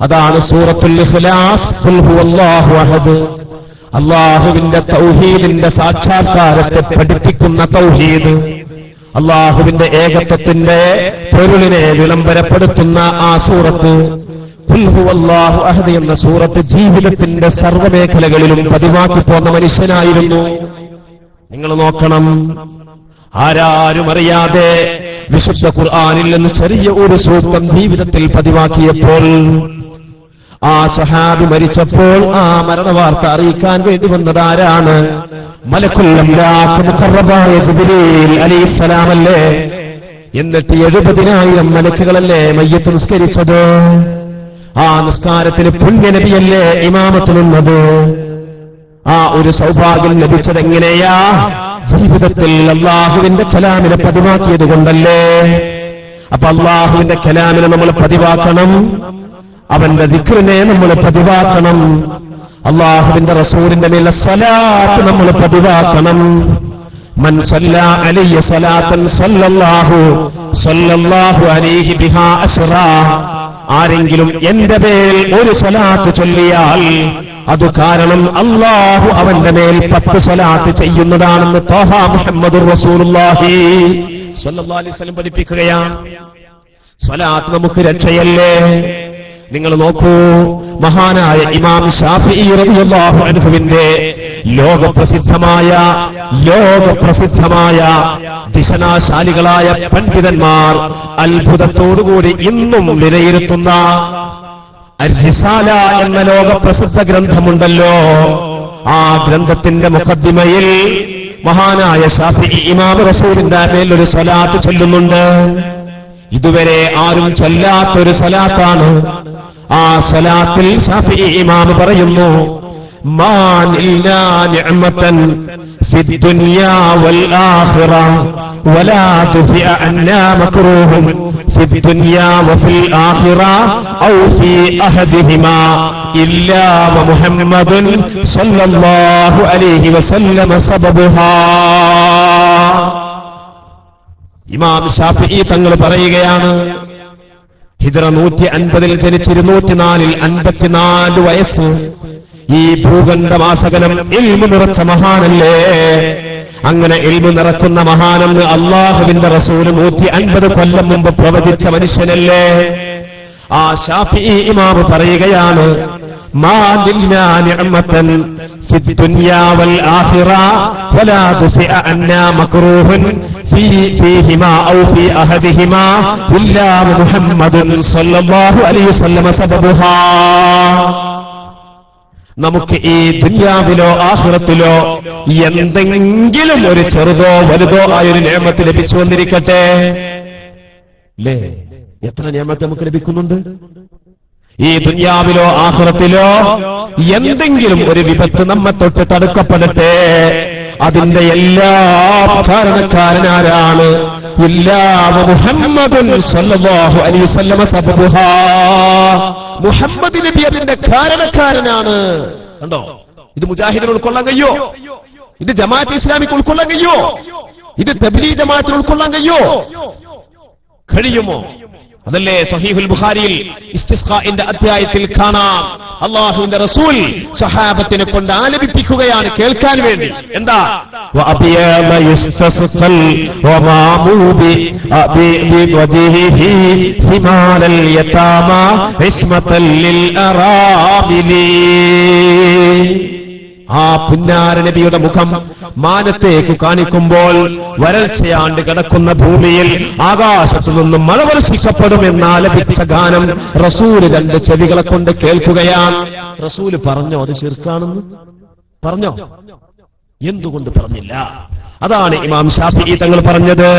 അതാണ് സൂറത്തുൽ ഇഖ്ലാസ്. ഖുൽ ഹുവല്ലാഹു അഹദ്. അല്ലാഹുവിന്റെ തൗഹീദിന്റെ സാക്ഷാത്കാരത്തെ പഠിപ്പിക്കുന്ന തൗഹീദ്, അല്ലാഹുവിന്റെ ഏകത്വത്തിന്റെ പൊരുളിനെ വിളംബരപ്പെടുത്തുന്ന ആ സൂറത്ത് ഖുൽ ഹുവല്ലാഹു അഹദ് എന്ന സൂറത്ത് ജീവിതത്തിന്റെ സർവ്വമേഖലകളിലും പതിവാക്കി പോന്ന മനുഷ്യനായിരുന്നു. നിങ്ങൾ നോക്കണം, ആരാരും അറിയാതെ വിശുദ്ധ ഖുർആനിൽ നിന്ന് ചെറിയ ഒരു സൂക്തം ജീവിതത്തിൽ പതിവാക്കിയപ്പോൾ ആ സ്വഹാബി മരിച്ചപ്പോൾ ആ മരണവാർത്ത അറിയിക്കാൻ വേണ്ടി വന്നതാരാണ്? മലക്കുൽ അംലാഖ് മുഖറബായ ജിബ്രീൽ അലൈഹിസ്സലാമല്ലേ. എന്നിട്ട് 70,000 മലക്കുകളല്ലേ മയ്യിത്ത് നിസ്കരിച്ചത്. ആ നിസ്കാരത്തിന് പുണ്യനബിയല്ലേ ഇമാമത്ത് നിന്നത്. ആ ഒരു സൗഭാഗ്യം ലഭിച്ചതെങ്ങനെയാ? ജീവിതത്തിൽ അല്ലാഹുവിന്റെ കലാമിനെ പതിവാക്കിയത് കൊണ്ടല്ലേ. അപ്പൊ അല്ലാഹുവിന്റെ കലാമിനെ നമ്മൾ പതിവാക്കണം, അവന്റെ ദിക്റിനെ നമ്മൾ പതിവാക്കണം, അല്ലാഹുവിന്റെ റസൂലിന്റെ മേൽ സ്വലാത്ത് നമ്മൾ പതിവാക്കണം. മൻ സല്ലാ അലയ്യ സ്വലാത്തൻ സല്ലല്ലാഹു അലൈഹി ബിഹാ അശ്റാ. ആരെങ്കിലും എന്റെ മേൽ ഒരു സ്വലാത്ത് ചൊല്ലിയാൽ അത് കാരണം അല്ലാഹു അവന്റെ മേൽ 10 സ്വലാത്ത് ചെയ്യുന്നതാണെന്ന് ത്വാഹ മുഹമ്മദുർ റസൂലുള്ളാഹി സ്വല്ലല്ലാഹു അലൈഹി വസല്ലം പഠിപ്പിക്കുകയാണ്. സ്വലാത്ത് നമുക്ക് രക്ഷയല്ലേ. നിങ്ങൾ നോക്കൂ, മഹാനായ ഇമാം ശാഫിഈ റളിയല്ലാഹു അൻഹുവിന്റെ ലോകപ്രസിദ്ധമായ ദിശനാശാലികളായ പണ്ഡിതന്മാർ അത്ഭുതത്തോടുകൂടി ഇന്നും വിലയിരുത്തുന്ന അർ-റിസാല എന്ന ലോകപ്രസിദ്ധ ഗ്രന്ഥമുണ്ടല്ലോ. ആ ഗ്രന്ഥത്തിന്റെ മുഖദ്ദിമയിൽ മഹാനായ ശാഫിഈ ഇമാം റസൂലിന്റെ മേൽ ഒരു സ്വലാത്ത് ചൊല്ലുന്നുണ്ട്. ഇതുവരെ ആരും ചൊല്ലാത്തൊരു സ്വലാത്താണ്. ആ സ്വലാത്തിൽ ശാഫിഈ ഇമാം പറയുന്നു, മാൻ ഇല്ലാ നിഅമതൻ ഫി ദുനിയാ വൽ ആഖിറ വലാ തുഫിഅ അന്നാ മക്റൂഹുൻ ഫി ദുനിയാ വഫിൽ ആഖിറ ഔ ഫി അഹദിഹിമാ ഇല്ലാ മുഹമ്മദുൻ സല്ലല്ലാഹു അലൈഹി വസല്ലം സബബുഹാ. ഇമാം ശാഫിഈ തങ്ങൾ പറയുകയാണ്, ഹിജ്റ 150 ജനിച്ച് 204 54 വയസ്സ്. ഈ ഭൂഖണ്ഡമാസകലം ഇൽമു നിറച്ച മഹാനല്ലേ. അങ്ങനെ ഇൽമു നിറക്കുന്ന മഹാനെന്ന് അല്ലാഹുവിന്റെ റസൂൽ 150 കൊല്ലം മുമ്പ് പ്രവചിച്ച മനുഷ്യനല്ലേ. ആ ശാഫിഈ ഇമാം പറയുകയാണ്, മാ ദിൽനാ നിഅമതൻ ഫി ദുനിയാ വൽ ആഖിറ വലാ തുഫിഅ അന്നാ മക്റൂഹുൻ ഫീഹിമാ ഔ ഫീ അഹദിഹിമാ ഇല്ലാ മുഹമ്മദുൻ സ്വല്ലല്ലാഹു അലൈഹി വസല്ലം സബബുഹാ. നമുക്ക് ഈ ദുനിയാവിലോ ആഖിറത്തിലോ എന്തെങ്കിലും ഒരു ചെറുതോ വലുതോ ആയൊരു നിഅമത്ത് ലഭിച്ചു വന്നിരിക്കട്ടെ, അല്ലേ? എത്ര നിഅമത്ത് നമുക്ക് ലഭിക്കുന്നുണ്ട്? ഈ ദുനിയാവിലോ ആഖിറത്തിലോ എന്തെങ്കിലും ഒരു വിപത്ത് നമ്മെ തൊട്ട് തടുക്കപ്പെടട്ടെ, അതിന്റെ എല്ലാ കാരണക്കാരനാരാണ്? ഇല്ലാ മുഹമ്മദുൻ സ്വല്ലല്ലാഹു അലൈഹി വസല്ലം സബബുഹാ. മുഹമ്മദ് നബി അതിന്റെ കാരണക്കാരനാണ്. കണ്ടോ? ഇത് മുജാഹിദിന് ഉൾക്കൊള്ളാൻ കഴിയോ? ഇത് ജമാഅത്ത് ഇസ്ലാമിക്ക് ഉൾക്കൊള്ളാൻ കഴിയോ? ഇത് തബ്ലീഗ് ജമാഅത്തിന് ഉൾക്കൊള്ളാൻ കഴിയോ? കഴിയുമോ? അതല്ലേ സഹീഹുൽ ബുഖാരിയിൽ ഇസ്തിസ്ഖാഇന്റെ അധ്യായത്തിൽ കാണാം, അല്ലാഹുവിന്റെ റസൂൽ സഹാബത്തിനെ കൊണ്ട് ആലപിപ്പിക്കുകയാണ് കേൾക്കാൻ വേണ്ടി. എന്താ? വഅബിയാദ യുസ്തസ്ഖൽ വമാമൂബി ബിവജിഹിഹി സിമാലൽ യതാമാ ഇസ്മതൽ ലിൽ അറാബിലി. ആ പുന്നാര നബിയുടെ മുഖം മാനത്തേക്ക് കാണിക്കുമ്പോൾ വരൾച്ചയാണ്ട് കിടക്കുന്ന ഭൂമിയിൽ ആകാശത്തു നിന്നും മഴ വർഷിക്കപ്പെടുമെന്നാലപിച്ച ഗാനം റസൂല് രണ്ട് ചെവികളെ കൊണ്ട് കേൾക്കുകയാണ്. റസൂല് പറഞ്ഞോ അത് ശിർക്കാണെന്ന്? പറഞ്ഞോ? എന്തുകൊണ്ട് പറഞ്ഞില്ല? അതാണ് ഇമാം ശാഫിഈ തങ്ങൾ പറഞ്ഞത്,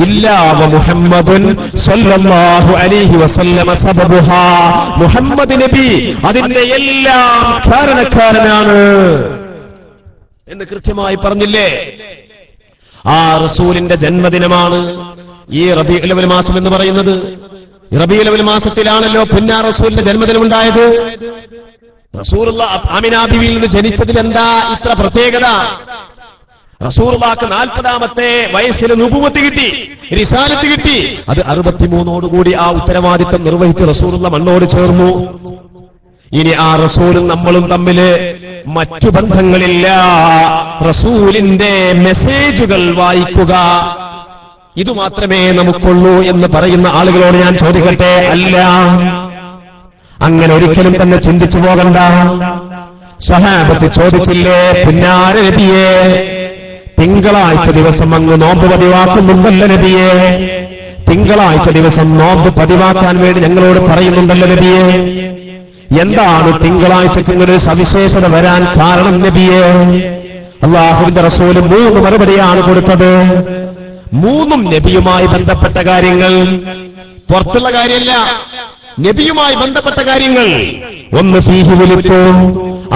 ഇല്ലാ മുഹമ്മദുൻ സ്വല്ലല്ലാഹു അലൈഹി വസല്ലം സബബുഹാ. മുഹമ്മദ് നബി അതിന്റെ എല്ലാം കാരണക്കാരനാണ് എന്ന് കൃത്യമായി പറഞ്ഞില്ലേ? ആ റസൂലിന്റെ ജന്മദിനമാണ് ഈ റബീഉൽ അവ്വൽ മാസം എന്ന് പറയുന്നത്. റബീഉൽ അവ്വൽ മാസത്തിലാണല്ലോ പുന്നാ റസൂലിന്റെ ജന്മദിനമുണ്ടായത്. റസൂലുള്ളാഹ് ആമിനാ ബീവിയിൽ നിന്ന് ജനിച്ചതിൽ എന്താ ഇത്ര പ്രത്യേകത? റസൂലുള്ളാഹിക്ക് 40ാമത്തെ വയസ്സിൽ നുബുവത്ത് കിട്ടി, റിസാലത്ത് കിട്ടി. അത് 63ഓടുകൂടി ആ ഉത്തരവാദിത്തം നിർവഹിച്ച് റസൂലുള്ളാഹ് മണ്ണോട് ചേർന്നു. ഇനി ആ റസൂലും നമ്മളും തമ്മില് മറ്റു ബന്ധങ്ങളില്ല. റസൂലിന്റെ മെസ്സേജുകൾ വായിക്കുക, ഇതുമാത്രമേ നമുക്കുള്ളൂ എന്ന് പറയുന്ന ആളുകളോട് ഞാൻ ചോദിക്കട്ടെ, അല്ല, അങ്ങനെ ഒരിക്കലും തന്നെ ചിന്തിച്ചു പോകണ്ട. സ്വഹാബത്ത് ചോദിച്ചില്ലേ, പുന്നാര നബിയെ, തിങ്കളാഴ്ച ദിവസം അങ്ങ് നോമ്പ് പതിവാക്കുന്നുണ്ടല്ലോ നബിയെ, തിങ്കളാഴ്ച ദിവസം നോമ്പ് പതിവാക്കാൻ വേണ്ടി ഞങ്ങളോട് പറയുന്നുണ്ടല്ലോ നബിയെ, എന്താണ് തിങ്കളാഴ്ചക്ക് ഇങ്ങനെ ഒരു സവിശേഷത വരാൻ കാരണം നബിയെ? അല്ലാഹുവിന്റെ റസൂല് 3 മറുപടിയാണ് കൊടുത്തത്. 3ഉം നബിയുമായി ബന്ധപ്പെട്ട കാര്യങ്ങൾ, പുറത്തുള്ള കാര്യമല്ല, നബിയുമായി ബന്ധപ്പെട്ട കാര്യങ്ങൾ. ഒന്ന്, ഫീഹി വുലിദതു,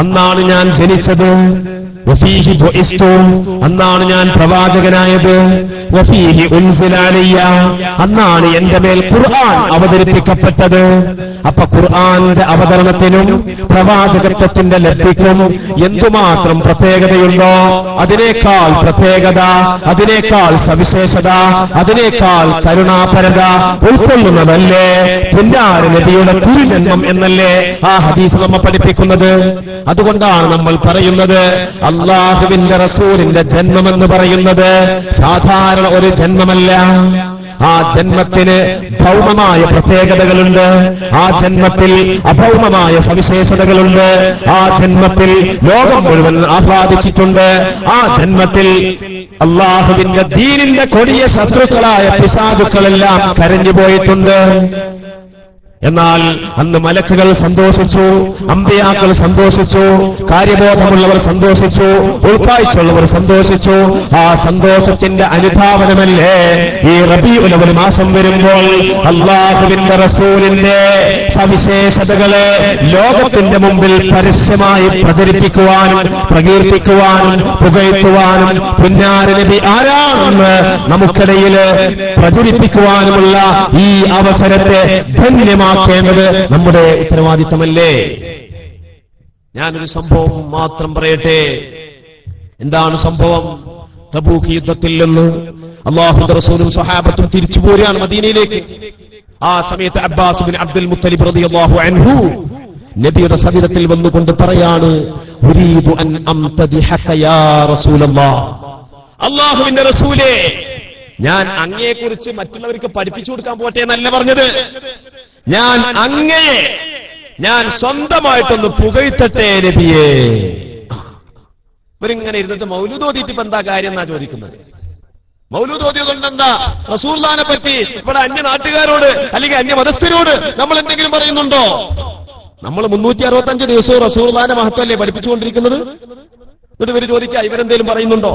അന്നാണ് ഞാൻ ജനിച്ചത്. വഫീഹി ബുഇസ്തു, അന്നാണ് ഞാൻ പ്രവാചകനായത്. വഫീഹി ഉൻസില അലയ്യ, അന്നാണ് എന്റെ മേൽ ഖുർആൻ അവതരിപ്പിക്കപ്പെട്ടത്. അപ്പൊ ഖുർആന്റെ അവതരണത്തിനും പ്രവാചകത്വത്തിന്റെ ലബ്ധിക്കും എന്തുമാത്രം പ്രത്യേകതയുണ്ടോ, അതിനേക്കാൾ പ്രത്യേകത, അതിനേക്കാൾ സവിശേഷത, അതിനേക്കാൾ കരുണാപരത ഉൾക്കൊള്ളുന്നതല്ലേ പുന്നാര നബിയുടെ തിരുജന്മം എന്നല്ലേ ആ ഹദീസ് നമ്മെ പഠിപ്പിക്കുന്നത്. അതുകൊണ്ടാണ് നമ്മൾ പറയുന്നത്, അല്ലാഹുവിന്റെ റസൂലിന്റെ ജന്മമെന്ന് പറയുന്നത് സാധാരണ ഒരു ജന്മമല്ല. ആ ജന്മത്തിന് ഭൗമമായ പ്രത്യേകതകളുണ്ട്, ആ ജന്മത്തിൽ അഭൗമമായ സവിശേഷതകളുണ്ട്, ആ ജന്മത്തിൽ ലോകം മുഴുവൻ ആഹ്ലാദിച്ചിട്ടുണ്ട്, ആ ജന്മത്തിൽ അല്ലാഹുവിന്റെ ദീനിന്റെ കൊടിയ ശത്രുക്കളായ പിശാചുക്കളെല്ലാം കരഞ്ഞുപോയിട്ടുണ്ട്. എന്നാൽ അന്ന് മലക്കുകൾ സന്തോഷിച്ചു, അമ്പിയാക്കൾ സന്തോഷിച്ചു, കാര്യബോധമുള്ളവർ സന്തോഷിച്ചു, ഉൾക്കാഴ്ചയുള്ളവർ സന്തോഷിച്ചു. ആ സന്തോഷത്തിന്റെ അനുധാവനമല്ലേ ഈ റബീഉൽ അവ്വൽ മാസം വരുമ്പോൾ അല്ലാഹുവിന്റെ റസൂലിന്റെ സവിശേഷതകളെ ലോകത്തിന്റെ മുമ്പിൽ പരസ്യമായി പ്രചരിപ്പിക്കുവാനും പ്രകീർത്തിക്കുവാനും പുകഴ്ത്തുവാനും പുന്നാര നബി ആരാണെന്ന് നമുക്കിടയിൽ പ്രചരിപ്പിക്കുവാനുമുള്ള ഈ അവസരത്തെ ധന്യമാക്കേണ്ടത് നമ്മുടെ ഉത്തരവാദിത്തമല്ലേ? ഞാനൊരു സംഭവം മാത്രം പറയട്ടെ. എന്താണ് സംഭവം? തബൂക്ക് യുദ്ധത്തിൽ നിന്ന് അല്ലാഹുവിന്റെ റസൂലും സഹാബത്തും തിരിച്ചു പോരുകയാണ് മദീനയിലേക്ക്. ആ സമയത്ത് അബ്ബാസ് ബിൻ അബ്ദുൽ മുത്തലിബ് റളിയല്ലാഹു അൻഹു നബിയുടെ സവിധത്തിൽ വന്നുകൊണ്ട് പറയാണ്, ഉരീദു അൻ അംതദിഹക യാ റസൂലല്ലാഹ്, അല്ലാഹുവിന്റെ റസൂലേ, ഞാൻ അങ്ങയെക്കുറിച്ച് മറ്റുള്ളവർക്ക് പഠിപ്പിച്ചു കൊടുക്കാൻ പോട്ടെ എന്നല്ല പറഞ്ഞത്, ഞാൻ സ്വന്തമായിട്ടൊന്ന് പുകഴ്ത്തട്ടെ നബിയേ. ഇവരിങ്ങനെ ഇരുന്നിട്ട് മൗലൂദ് ഓതിയിട്ട് ഇപ്പൊ എന്താ കാര്യം എന്നാ ചോദിക്കുന്നത്. മൗലൂദ് ഓതിയതുകൊണ്ട് എന്താ? റസൂലുള്ളാഹിനെ പറ്റി ഇവിടെ അന്യ നാട്ടുകാരോട് അല്ലെങ്കിൽ അന്യ മതസ്ഥരോട് നമ്മൾ എന്തെങ്കിലും പറയുന്നുണ്ടോ? നമ്മൾ 365 ദിവസവും റസൂലുള്ളാഹിന്റെ മഹത്വമല്ലേ പഠിപ്പിച്ചുകൊണ്ടിരിക്കുന്നത്? എന്നിട്ട് ഇവർ ചോദിക്കുക ഇവരെന്തേലും പറയുന്നുണ്ടോ?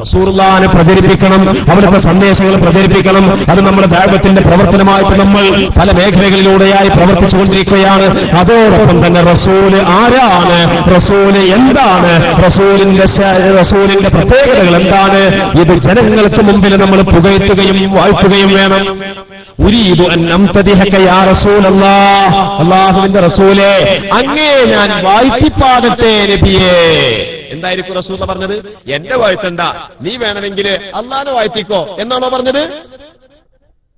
റസൂലുള്ളാഹിനെ പ്രചരിപ്പിക്കണം, അവിടുത്തെ സന്ദേശങ്ങൾ പ്രചരിപ്പിക്കണം. അത് നമ്മുടെ ദഅവത്തിന്റെ പ്രവർത്തനമായിട്ട് നമ്മൾ പല മേഖലകളിലൂടെയായി പ്രവർത്തിച്ചുകൊണ്ടിരിക്കുകയാണ്. അതോടൊപ്പം തന്നെ റസൂല് ആരാണ്, റസൂല് എന്താണ്, റസൂലിന്റെ പ്രത്യേകതകൾ എന്താണ്, ഇത് ജനങ്ങൾക്ക് മുമ്പിൽ നമ്മൾ പുകഴ്ത്തുകയും വാഴ്ത്തുകയും വേണം. ഉരീദു അൻ അംതദിഹക യാ റസൂലല്ലാഹ്, അല്ലാഹുവിന്റെ റസൂലേ അങ്ങേ ഞാൻ വാഴ്ത്തിപ്പാടട്ടെ നബിയേ. എന്തായിരിക്കും റസൂൽ പറഞ്ഞത്? എന്റെ വാഴ്ത്തണ്ട, നീ വേണമെങ്കിൽ അള്ളാഹനെ വാഴ്ത്തിക്കോ എന്നാണോ പറഞ്ഞത്?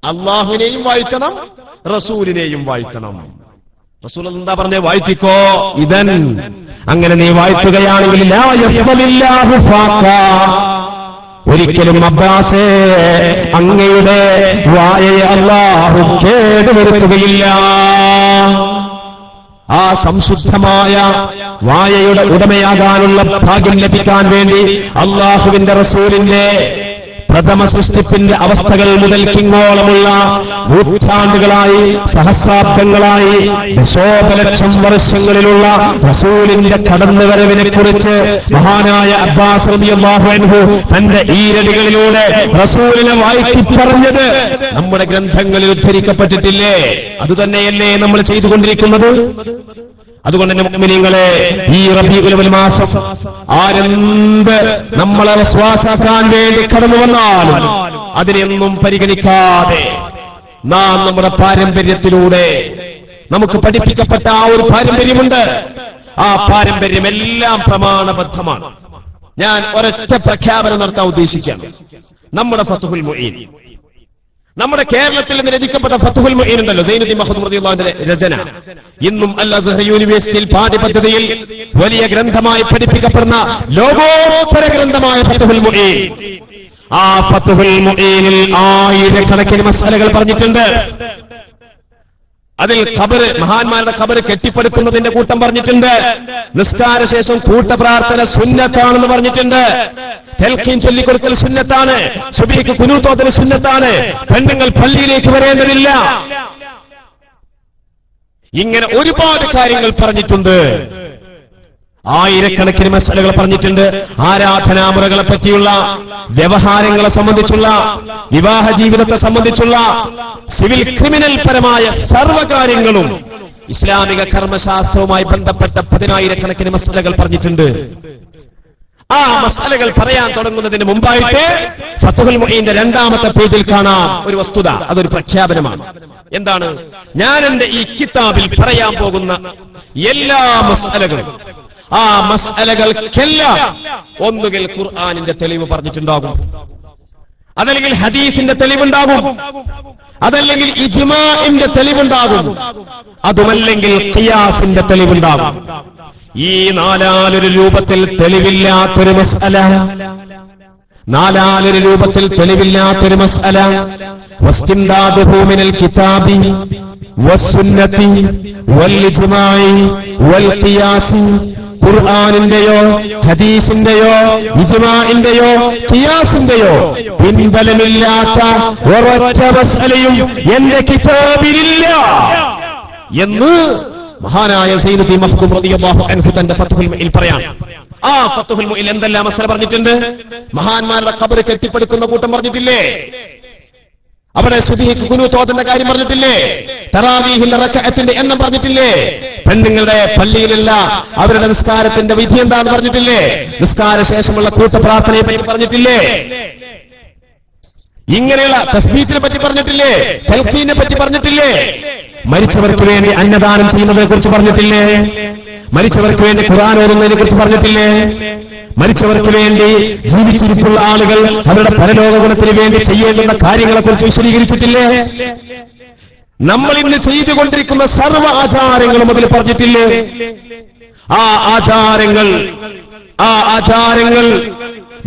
അള്ളാഹുവിനെയും വാഴ്ത്തണം, റസൂലിനെയും വാഴ്ത്തണം. റസൂൽ എന്താ പറഞ്ഞേ? വാഴ്ത്തിക്കോ. ഇതൻ അങ്ങനെ നീ വാഴ്ത്തുകയാണെങ്കിൽ ലാ യഖ്ബലില്ലാഹു ഫാഖ, ഒരിക്കലും അബ്ബാസേ അങ്ങയുടെ വായയെ അല്ലാഹു കേടുവരുത്തുകയില്ല. ആ സംശുദ്ധമായ വായയുടെ ഉടമയാകാനുള്ള ഭാഗ്യം ലഭിക്കാൻ വേണ്ടി അള്ളാഹുവിന്റെ റസൂലിന്റെ പ്രഥമ സൃഷ്ടിപ്പിന്റെ അവസ്ഥകൾ മുതൽക്കിങ്ങോളമുള്ള നൂറ്റാണ്ടുകളായി, സഹസ്രാബ്ദങ്ങളായി, ദശോപലക്ഷം വർഷങ്ങളിലുള്ള റസൂലിന്റെ കടന്നുവരവിനെ കുറിച്ച് മഹാനായ അബ്ബാസ് റളിയല്ലാഹു അൻഹു തന്റെ ഈരടികളിലൂടെ റസൂലിനെ വാഴ്ത്തി പറഞ്ഞത് നമ്മുടെ ഗ്രന്ഥങ്ങളിൽ ഉദ്ധരിക്കപ്പെട്ടിട്ടില്ലേ? അതുതന്നെയല്ലേ നമ്മൾ ചെയ്തുകൊണ്ടിരിക്കുന്നത്? അതുകൊണ്ട് തന്നെ മുഅ്മിനീങ്ങളെ, ഈ റബീഉൽ അവ്വൽ മാസം ആരെന്ത് നമ്മളെ വിശ്വാസാക്കാൻ വേണ്ടി കടന്നു വന്നാലും അതിനെയൊന്നും പരിഗണിക്കാതെ നാം നമ്മുടെ പാരമ്പര്യത്തിലൂടെ നമുക്ക് പഠിപ്പിക്കപ്പെട്ട ആ ഒരു പാരമ്പര്യമുണ്ട്. ആ പാരമ്പര്യമെല്ലാം പ്രമാണബദ്ധമാണ്. ഞാൻ ഒരൊറ്റ പ്രഖ്യാപനം നടത്താൻ ഉദ്ദേശിക്കുകയാണ്. നമ്മുടെ ഫത്ഹുൽ മുഈൻ, നമ്മുടെ കേരളത്തിൽ നിന്ന് രചിക്കപ്പെട്ട ഫത്ഹുൽ മുഈൻ ഉണ്ടല്ലോ, സൈനുദ്ദീൻ മഖ്ദൂം റളിയല്ലാഹുവിന്റെ രചന, ഇന്നും അൽ അസ്ഹർ യൂണിവേഴ്സിറ്റിയിൽ പാഠ്യപദ്ധതിയിൽ വലിയ ഗ്രന്ഥമായി പഠിപ്പിക്കപ്പെടുന്ന ലോകോത്തര ഗ്രന്ഥമായ ഫത്ഹുൽ മുഈൻ. ആ ഫത്ഹുൽ മുഈനിൽ ആയിരക്കണക്കിന് മസ്അലകൾ പറഞ്ഞിട്ടുണ്ട്. അതിൽ ഖബർ, മഹാന്മാരുടെ ഖബർ കെട്ടിപ്പടുക്കുന്നതിന്റെ കൂട്ടം പറഞ്ഞിട്ടുണ്ട്. നിസ്കാരശേഷം കൂട്ടപ്രാർത്ഥന സുന്നത്താണെന്ന് പറഞ്ഞിട്ടുണ്ട്. തെൽഖീൻ ചൊല്ലിക്കൊടുക്കൽ സുന്നത്താണ്. സുബ്ഹിക്ക് ഖുനൂത്ത് ഓതൽ സുന്നത്താണ്. പെണ്ണുങ്ങൾ പള്ളിയിലേക്ക് വരേണ്ടതില്ല. ഇങ്ങനെ ഒരുപാട് കാര്യങ്ങൾ പറഞ്ഞിട്ടുണ്ട്. ആയിരക്കണക്കിന് മസലകൾ പറഞ്ഞിട്ടുണ്ട്. ആരാധനാമുറകളെ പറ്റിയുള്ള, വ്യവഹാരങ്ങളെ സംബന്ധിച്ചുള്ള, വിവാഹ ജീവിതത്തെ സംബന്ധിച്ചുള്ള, സിവിൽ ക്രിമിനൽ പരമായ സർവ്വകാര്യങ്ങളും ഇസ്ലാമിക കർമ്മശാസ്ത്രവുമായി ബന്ധപ്പെട്ട 10,000കണക്കിന് മസലകൾ പറഞ്ഞിട്ടുണ്ട്. ആ മസലകൾ പറയാൻ തുടങ്ങുന്നതിന് മുമ്പായിട്ട് ഫത്ഹുൽ മുഈന്റെ 2ാമത്തെ പേജിൽ കാണാം ഒരു വസ്തുത. അതൊരു പ്രഖ്യാപനമാണ്. എന്താണ്? ഞാൻ എന്റെ ഈ കിതാബിൽ പറയാൻ പോകുന്ന എല്ലാ മസലകളും, ആ മസലകൾക്കെല്ലാം ഒന്നുകിൽ ഖുർആനിന്റെ തെളിവ് പറഞ്ഞിട്ടുണ്ടാകും, അതല്ലെങ്കിൽ ഹദീസിന്റെ തെളിവുണ്ടാകും, അതല്ലെങ്കിൽ ഇജ്മാഇന്റെ തെളിവുണ്ടാകും, അതുമല്ലെങ്കിൽ ഖിയാസിന്റെ തെളിവുണ്ടാകും. ഈ നാലാലൊരു രൂപത്തിൽ തെളിവില്ലാത്തൊരു മസ്അല, നാലാലൊരു രൂപത്തിൽ തെളിവില്ലാത്തൊരു മസ്അല, വസ്തിംദാദുഹു മിനൽ കിതാബി വസ്സുന്നതി വൽ ഇജ്മാഇ വൽ ഖിയാസി, ഖുർആനിന്റെയോ ഹദീസിന്റെയോ ഇജ്മാഇന്റെയോ ഖിയാസിന്റെയോ പിൻബലമില്ലാത്ത ഒരൊറ്റ മസ്അലയും എന്റെ കിതാബിലില്ല എന്ന് മഹാനായ സയ്യിദുദ്ദീൻ മഖ്ദൂം റളിയല്ലാഹു അൻഹു തന്റെ ഫത്ഹുൽ മുഈൻ പറയാം. ആ ഫത്ഹുൽ മുഈൻ എന്തെല്ലാം മസല പറഞ്ഞിട്ടുണ്ട്? മഹാന്മാരുടെ ഖബർ കെട്ടിപ്പടുക്കുന്ന കൂട്ടം പറഞ്ഞിട്ടില്ലേ? അവിടെ സുബ്ഹിക്ക് ഖുനൂത്ത് ഓതുന്ന കാര്യം പറഞ്ഞിട്ടില്ലേ? തറാവീഹിന്റെ റക്അത്തിന്റെ എണ്ണം പറഞ്ഞിട്ടില്ലേ? പെണ്ണുങ്ങളുടെ പള്ളിയിലുള്ള അവരുടെ നിസ്കാരത്തിന്റെ വിധി എന്താണെന്ന് പറഞ്ഞിട്ടില്ലേ? നിസ്കാര ശേഷമുള്ള കൂട്ടപ്രാർത്ഥനയെ പറ്റി പറഞ്ഞിട്ടില്ലേ? ഇങ്ങനെയുള്ള തസ്ബീഹിനെ പറ്റി പറഞ്ഞിട്ടില്ലേ? തൽഖീനെ പറ്റി പറഞ്ഞിട്ടില്ലേ? മരിച്ചവർക്ക് വേണ്ടി അന്നദാനം ചെയ്യുന്നതിനെ കുറിച്ച് പറഞ്ഞിട്ടില്ലേ? മരിച്ചവർക്ക് വേണ്ടി ഖുർആൻ ഓതുന്നതിനെ കുറിച്ച് പറഞ്ഞിട്ടില്ലേ? മരിച്ചവർക്ക് വേണ്ടി ജീവിച്ചിരിപ്പുള്ള ആളുകൾ അവരുടെ പരലോക ഗുണത്തിന് വേണ്ടി ചെയ്യേണ്ടുന്ന കാര്യങ്ങളെക്കുറിച്ച് വിശദീകരിച്ചിട്ടില്ലേ? നമ്മൾ ഇന്ന് ചെയ്തുകൊണ്ടിരിക്കുന്ന സർവ്വ ആചാരങ്ങളും അതിൽ പറഞ്ഞിട്ടില്ലേ? ആ ആചാരങ്ങൾ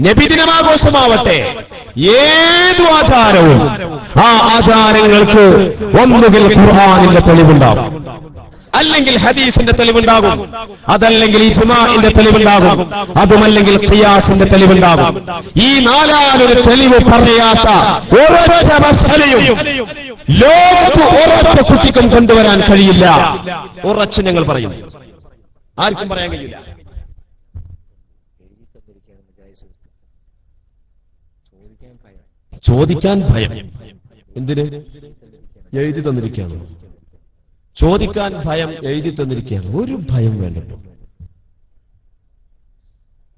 നബിദിനമാഘോഷമാവട്ടെ, ഏതു ആചാരവും ആ ആചാരങ്ങൾക്ക് ഒന്നുകിൽ ഖുർആനിന്റെ തെളിവുണ്ടാവും, അല്ലെങ്കിൽ ഹദീസിന്റെ തെളിവുണ്ടാകും, അതല്ലെങ്കിൽ ഇജ്മാഇന്റെ തെളിവുണ്ടാകും, അതുമല്ലെങ്കിൽ ഖിയാസിന്റെ തെളിവുണ്ടാകും. ഈ നാലാലൊരു തെളിവ് പറയാത്ത ഒരൊറ്റ മസ്അലയും ലോകത്ത് ഒരൊറ്റ കുട്ടിക്കും കൊണ്ടുവരാൻ കഴിയില്ല. ഉറച്ചു ഞങ്ങൾ പറയും, ആർക്കും പറയാൻ കഴിയില്ല. ചോദിക്കാൻ ഭയം. എന്തിന്? എഴുതി തന്നിരിക്കുകയാണ്. ചോദിക്കാൻ ഭയം, എഴുതി തന്നിരിക്കുകയാണ്. ഒരു ഭയം വേണ്ടല്ലോ.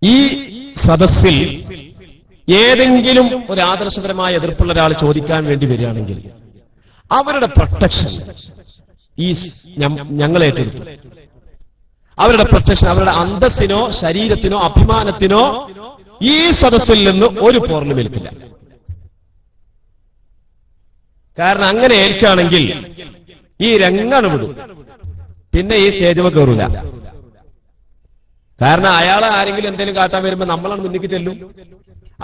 ഈ സദസ്സിൽ ഏതെങ്കിലും ഒരു ആദർശപരമായ എതിർപ്പുള്ള ഒരാൾ ചോദിക്കാൻ വേണ്ടി വരികയാണെങ്കിൽ അവരുടെ പ്രൊട്ടക്ഷൻ ഈ ഞങ്ങൾ ഏറ്റെടുത്തു. അവരുടെ പ്രൊട്ടക്ഷൻ, അവരുടെ അന്തസ്സിനോ ശരീരത്തിനോ അഭിമാനത്തിനോ ഈ സദസ്സിൽ നിന്ന് ഒരു പോറലും ഏൽക്കില്ല. കാരണം അങ്ങനെ ഏൽക്കുകയാണെങ്കിൽ ഈ രംഗാണ് വിടും, പിന്നെ ഈ സ്റ്റേജ് കയറൂല. കാരണം അയാളെ ആരെങ്കിലും എന്തെങ്കിലും കാട്ടാൻ വരുമ്പോൾ നമ്മളാണ് മുന്നിക്ക് ചെല്ലും.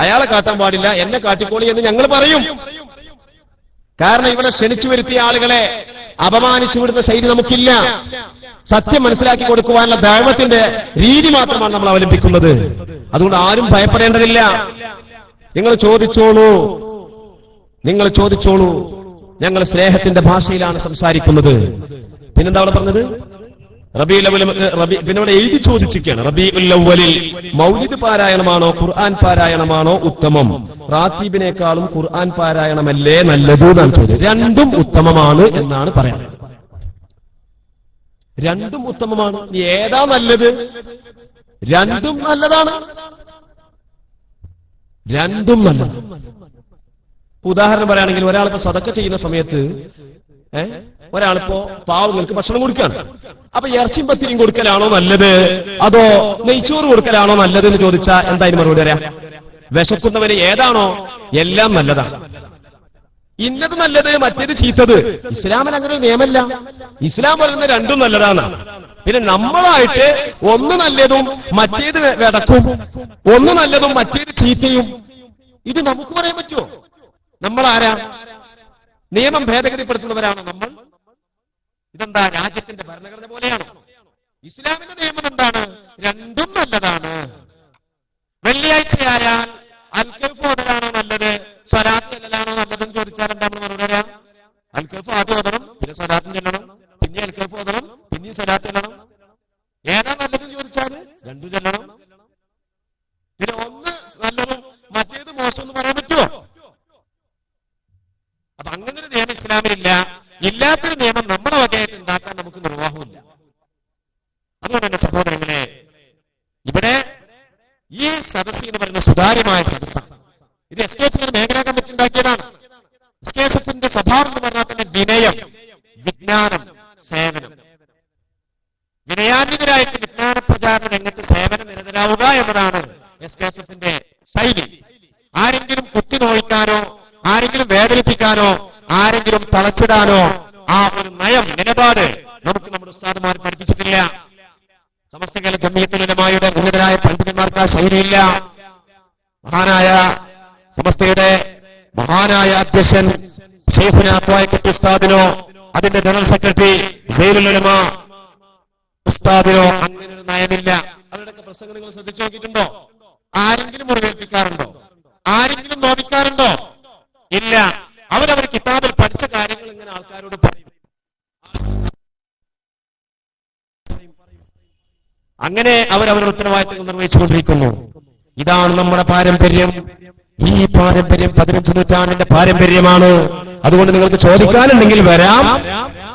അയാളെ കാട്ടാൻ പാടില്ല, എന്നെ കാട്ടിക്കോളി എന്ന് ഞങ്ങൾ പറയും. കാരണം ഇവിടെ ക്ഷണിച്ചു വരുത്തിയ ആളുകളെ അപമാനിച്ചു വിടുന്ന ശൈലി നമുക്കില്ല. സത്യം മനസ്സിലാക്കി കൊടുക്കുവാനുള്ള ദൈവത്തിന്റെ രീതി മാത്രമാണ് നമ്മൾ അവലംബിക്കുന്നത്. അതുകൊണ്ട് ആരും ഭയപ്പെടേണ്ടതില്ല. നിങ്ങൾ ചോദിച്ചോളൂ, നിങ്ങൾ ചോദിച്ചോളൂ. ഞങ്ങൾ സ്നേഹത്തിന്റെ ഭാഷയിലാണ് സംസാരിക്കുന്നത്. പിന്നെന്താ അവിടെ പറഞ്ഞത്? പിന്നെ ഇവിടെ എഴുതി ചോദിച്ചിരിക്കുകയാണ്. റബീഉൽ അവ്വലിൽ മൗലിദ് പാരായണമാണോ ഖുർആൻ പാരായണമാണോ ഉത്തമം? റാത്തീബിനേക്കാളും ഖുർആൻ പാരായണമല്ലേ നല്ലത് എന്നാണ് ചോദ്യം. രണ്ടും ഉത്തമമാണ് എന്നാണ് പറയുന്നത്. രണ്ടും ഉത്തമമാണ്. ഏതാ നല്ലത്? രണ്ടും നല്ലതാണ്. രണ്ടും നല്ലതാണ്. ഉദാഹരണം പറയുകയാണെങ്കിൽ ഒരാളിപ്പോ സദക്ക ചെയ്യുന്ന സമയത്ത് ഒരാളിപ്പോ പാവങ്ങൾക്ക് ഭക്ഷണം കൊടുക്കുകയാണ്. അപ്പൊ ഇറച്ചിയും പത്തിരിയും കൊടുക്കലാണോ നല്ലത്, അതോ നെയ്ച്ചോറ് കൊടുക്കലാണോ നല്ലത് എന്ന് ചോദിച്ചാൽ എന്തായാലും മറുപടി പറയാം? വിശക്കുന്നവന് ഏതാണോ എല്ലാം നല്ലതാണ്. ഇന്നത് നല്ലത്, മറ്റേത് ചീത്തത്. ഇസ്ലാമിൽ അങ്ങനെ ഒരു നിയമമല്ല. ഇസ്ലാം പറയുന്നത് രണ്ടും നല്ലതാണ്. പിന്നെ നമ്മളായിട്ട് ഒന്ന് നല്ലതും മറ്റേത് വെടക്കും, ഒന്ന് നല്ലതും മറ്റേത് ചീത്തയും, ഇത് നമുക്ക് പറയാൻ പറ്റുമോ? നമ്മളാരാ? നിയമം ഭേദഗതിപ്പെടുത്തുന്നവരാണോ നമ്മൾ? ഇതെന്താ രാജ്യത്തിന്റെ ഭരണഘടന പോലെയാണോ? ഇസ്ലാമിന്റെ നിയമം എന്താണ്? രണ്ടും നല്ലതാണ്. വെള്ളിയാഴ്ചയായാൽ അൽക്കഫ് ഓതലാണോ നല്ലത്, സ്വലാത്ത് ചെല്ലലാണോ നല്ലതെന്ന് ചോദിച്ചാൽ എന്താ നമ്മൾ മറുപടി പറയാം? അൽക്കഫ് ആദ്യം ഓതണം, പിന്നെ സ്വലാത്തും ചെല്ലണം, പിന്നെ അൽക്കഫ് ഓതണം, പിന്നെ സ്വലാത്ത് ചെല്ലണം. ഏതാ നല്ലതെന്ന് ചോദിച്ചാൽ രണ്ടും ചെല്ലണം. പിന്നെ ഒന്ന് നല്ലതും മറ്റേത് മോശം എന്ന് പറയാൻ പറ്റുമോ? അപ്പൊ അങ്ങനൊരു നിയമം ഇസ്ലാമിലില്ല. ഇല്ലാത്തൊരു നിയമം നമ്മുടെ വകയായിട്ട് ഉണ്ടാക്കാൻ നമുക്ക് നിർവാഹമില്ല. അതുകൊണ്ട് തന്നെ സഹോദരങ്ങളെ, ഇവിടെ ഈ സദസ്സ് എന്ന് പറയുന്ന സുതാര്യമായ സദസ്സാണ്. ഇത് എസ്കേസിന്റെ മേഖലാ കമ്മിറ്റി ഉണ്ടാക്കിയതാണ്. എസ്കേസിന്റെ സ്വഭാവം എന്ന് പറഞ്ഞാൽ തന്നെ വിനയം, വിജ്ഞാനം, സേവനം. വിനയാന്വിതരായിട്ട് വിജ്ഞാന പ്രചാരണ രംഗത്ത് സേവന നിരതരാവുക എന്നതാണ് എസ്കേസിന്റെ ശൈലി. ആരെങ്കിലും കുത്തി നോയിക്കാനോ ആരെങ്കിലും വേദനിപ്പിക്കാനോ ആരെങ്കിലും തളച്ചിടാനോ ആ ഒരു നയം, നിലപാട് നമുക്ക് നമ്മുടെ ഉസ്താദുമാർ പഠിപ്പിച്ചിട്ടില്ല. സമസ്ത കേരള ജംഇയ്യത്തുൽ ഉലമായുടെ ഉന്നതരായ പണ്ഡിതന്മാർക്ക് ആ ശൈലിയില്ല. മഹാനായ സമസ്തയുടെ മഹാനായ അധ്യക്ഷൻ ശൈഖുന ത്വായിഖത്ത് ഉസ്താദിനോ അതിന്റെ ജനറൽ സെക്രട്ടറി സൈനുൽ ഉലമ ഉസ്താദിനോ അങ്ങനൊരു നയമില്ല. അവരുടെയൊക്കെ പ്രസംഗം നിങ്ങൾ ശ്രദ്ധിച്ചു നോക്കിയിട്ടുണ്ടോ? ആരെങ്കിലും മുറിവേൽപ്പിക്കാറുണ്ടോ? ആരെങ്കിലും നോവിക്കാറുണ്ടോ? ഇല്ല. അവരവർ കിതാബിൽ പഠിച്ച കാര്യങ്ങൾ ഇങ്ങനെ ആൾക്കാരോട് പറയും. അങ്ങനെ അവരവരുടെ ഉത്തരവാദിത്തങ്ങൾ നിർവഹിച്ചുകൊണ്ടിരിക്കുന്നു. ഇതാണ് നമ്മുടെ പാരമ്പര്യം. ഈ പാരമ്പര്യം 15 നൂറ്റാണ്ടിന്റെ പാരമ്പര്യമാണ്. അതുകൊണ്ട് നിങ്ങൾക്ക് ചോദിക്കാനുണ്ടെങ്കിൽ വരാം.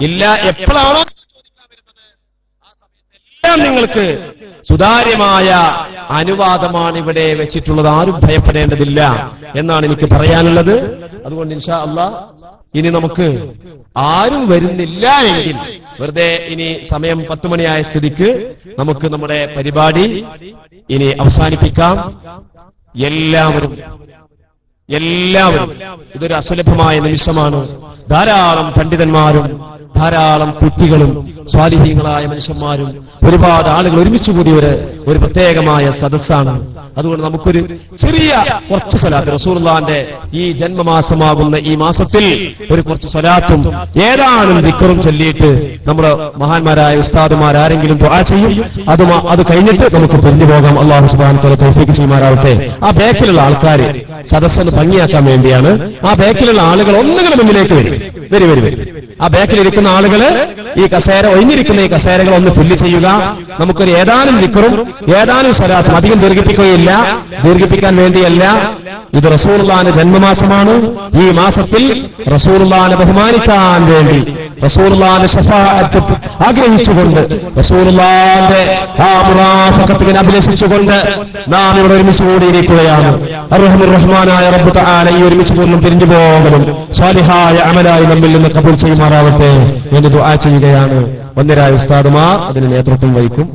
ഇല്ല, എപ്പോഴാണോ എല്ലാം നിങ്ങൾക്ക് സുതാര്യമായ അനുവാദമാണ് ഇവിടെ വെച്ചിട്ടുള്ളത്. ആരും ഭയപ്പെടേണ്ടതില്ല എന്നാണ് എനിക്ക് പറയാനുള്ളത്. അതുകൊണ്ട് ഇൻഷാ അല്ലാഹ് ഇനി നമുക്ക് ആരും വരുന്നില്ല എങ്കിൽ വെറുതെ ഇനി സമയം 10 മണിയായ സ്ഥിതിക്ക് നമുക്ക് നമ്മുടെ പരിപാടി ഇനി അവസാനിപ്പിക്കാം. എല്ലാവരും ഇതൊരു അസുലഭമായ നിമിഷമാണ്. ധാരാളം പണ്ഡിതന്മാരും ധാരാളം കുട്ടികളും സ്വാലിഹീങ്ങളായ മനുഷ്യന്മാരും ഒരുപാട് ആളുകൾ ഒരുമിച്ച് കൂടി ഒരു പ്രത്യേകമായ സദസ്സാണ്. അതുകൊണ്ട് നമുക്കൊരു ചെറിയ കുറച്ച് സ്വലാത്ത് റസൂലുള്ളാഹിന്റെ ഈ ജന്മമാസമാകുന്ന ഈ മാസത്തിൽ ഒരു കുറച്ച് സ്വലാത്തും ഏതാനും ദിക്റും ചൊല്ലിയിട്ട് നമ്മുടെ മഹാന്മാരായ ഉസ്താദുമാരാരെങ്കിലും ദുആ ചെയ്യും. അത് കഴിഞ്ഞിട്ട് നമുക്ക് പിരിഞ്ഞു പോകാം. അല്ലാഹു സുബ്ഹാനഹു വ തആല തൗഫീഖ് ചെയ്യുമാറാവട്ടെ. ആ ബേക്കിലുള്ള ആൾക്കാർ സദസ്സൊന്ന് ഭംഗിയാക്കാൻ വേണ്ടിയാണ്. ആ ബേക്കിലുള്ള ആളുകൾ ഒന്നുകിലും മുന്നിലേക്ക് വരും. ആ ബേക്കിലിരിക്കുന്ന ആളുകൾ ഈ കസേര ഒഴിഞ്ഞിരിക്കുന്ന ഈ കസേരകൾ ഒന്ന് ഫില്ല് ചെയ്യുക. നമുക്കൊരു ഏതാനും ദിക്റും ഏതാനും സ്വലാത്തും അധികം ദീർഘിപ്പിക്കാൻ വേണ്ടിയല്ല. ഇത് റസൂലുള്ളാഹിന്റെ ജന്മമാസമാണ്. ഈ മാസത്തിൽ റസൂലുള്ളാഹിനെ ബഹുമാനിക്കാൻ വേണ്ടി, റസൂലുള്ളാഹിന്റെ ശഫാഅത്ത് ആഗ്രഹിച്ചുകൊണ്ട്, റസൂലുള്ളാഹിന്റെ ആ മുറാഫഖത്തിനെ അഭിലഷിച്ചുകൊണ്ട് നാം ഇവിടെ ഒരുമിച്ച് കൂടിയിരിക്കുകയാണ്. അർഹമുർ റഹ്മാനായ റബ്ബ് തആല ഈ ഒരുമിച്ച് പോലും പിരിഞ്ഞു പോകലും സ്വാലിഹായ അമലായി നമ്മിൽ നിന്ന് കബൂൽ ചെയ്യുമാറാവട്ടെ എന്ന് ദുആ ചെയ്യുകയാണ്. വന്യരായ ഉസ്താദുമാർ അതിന് നേതൃത്വം വഹിക്കും.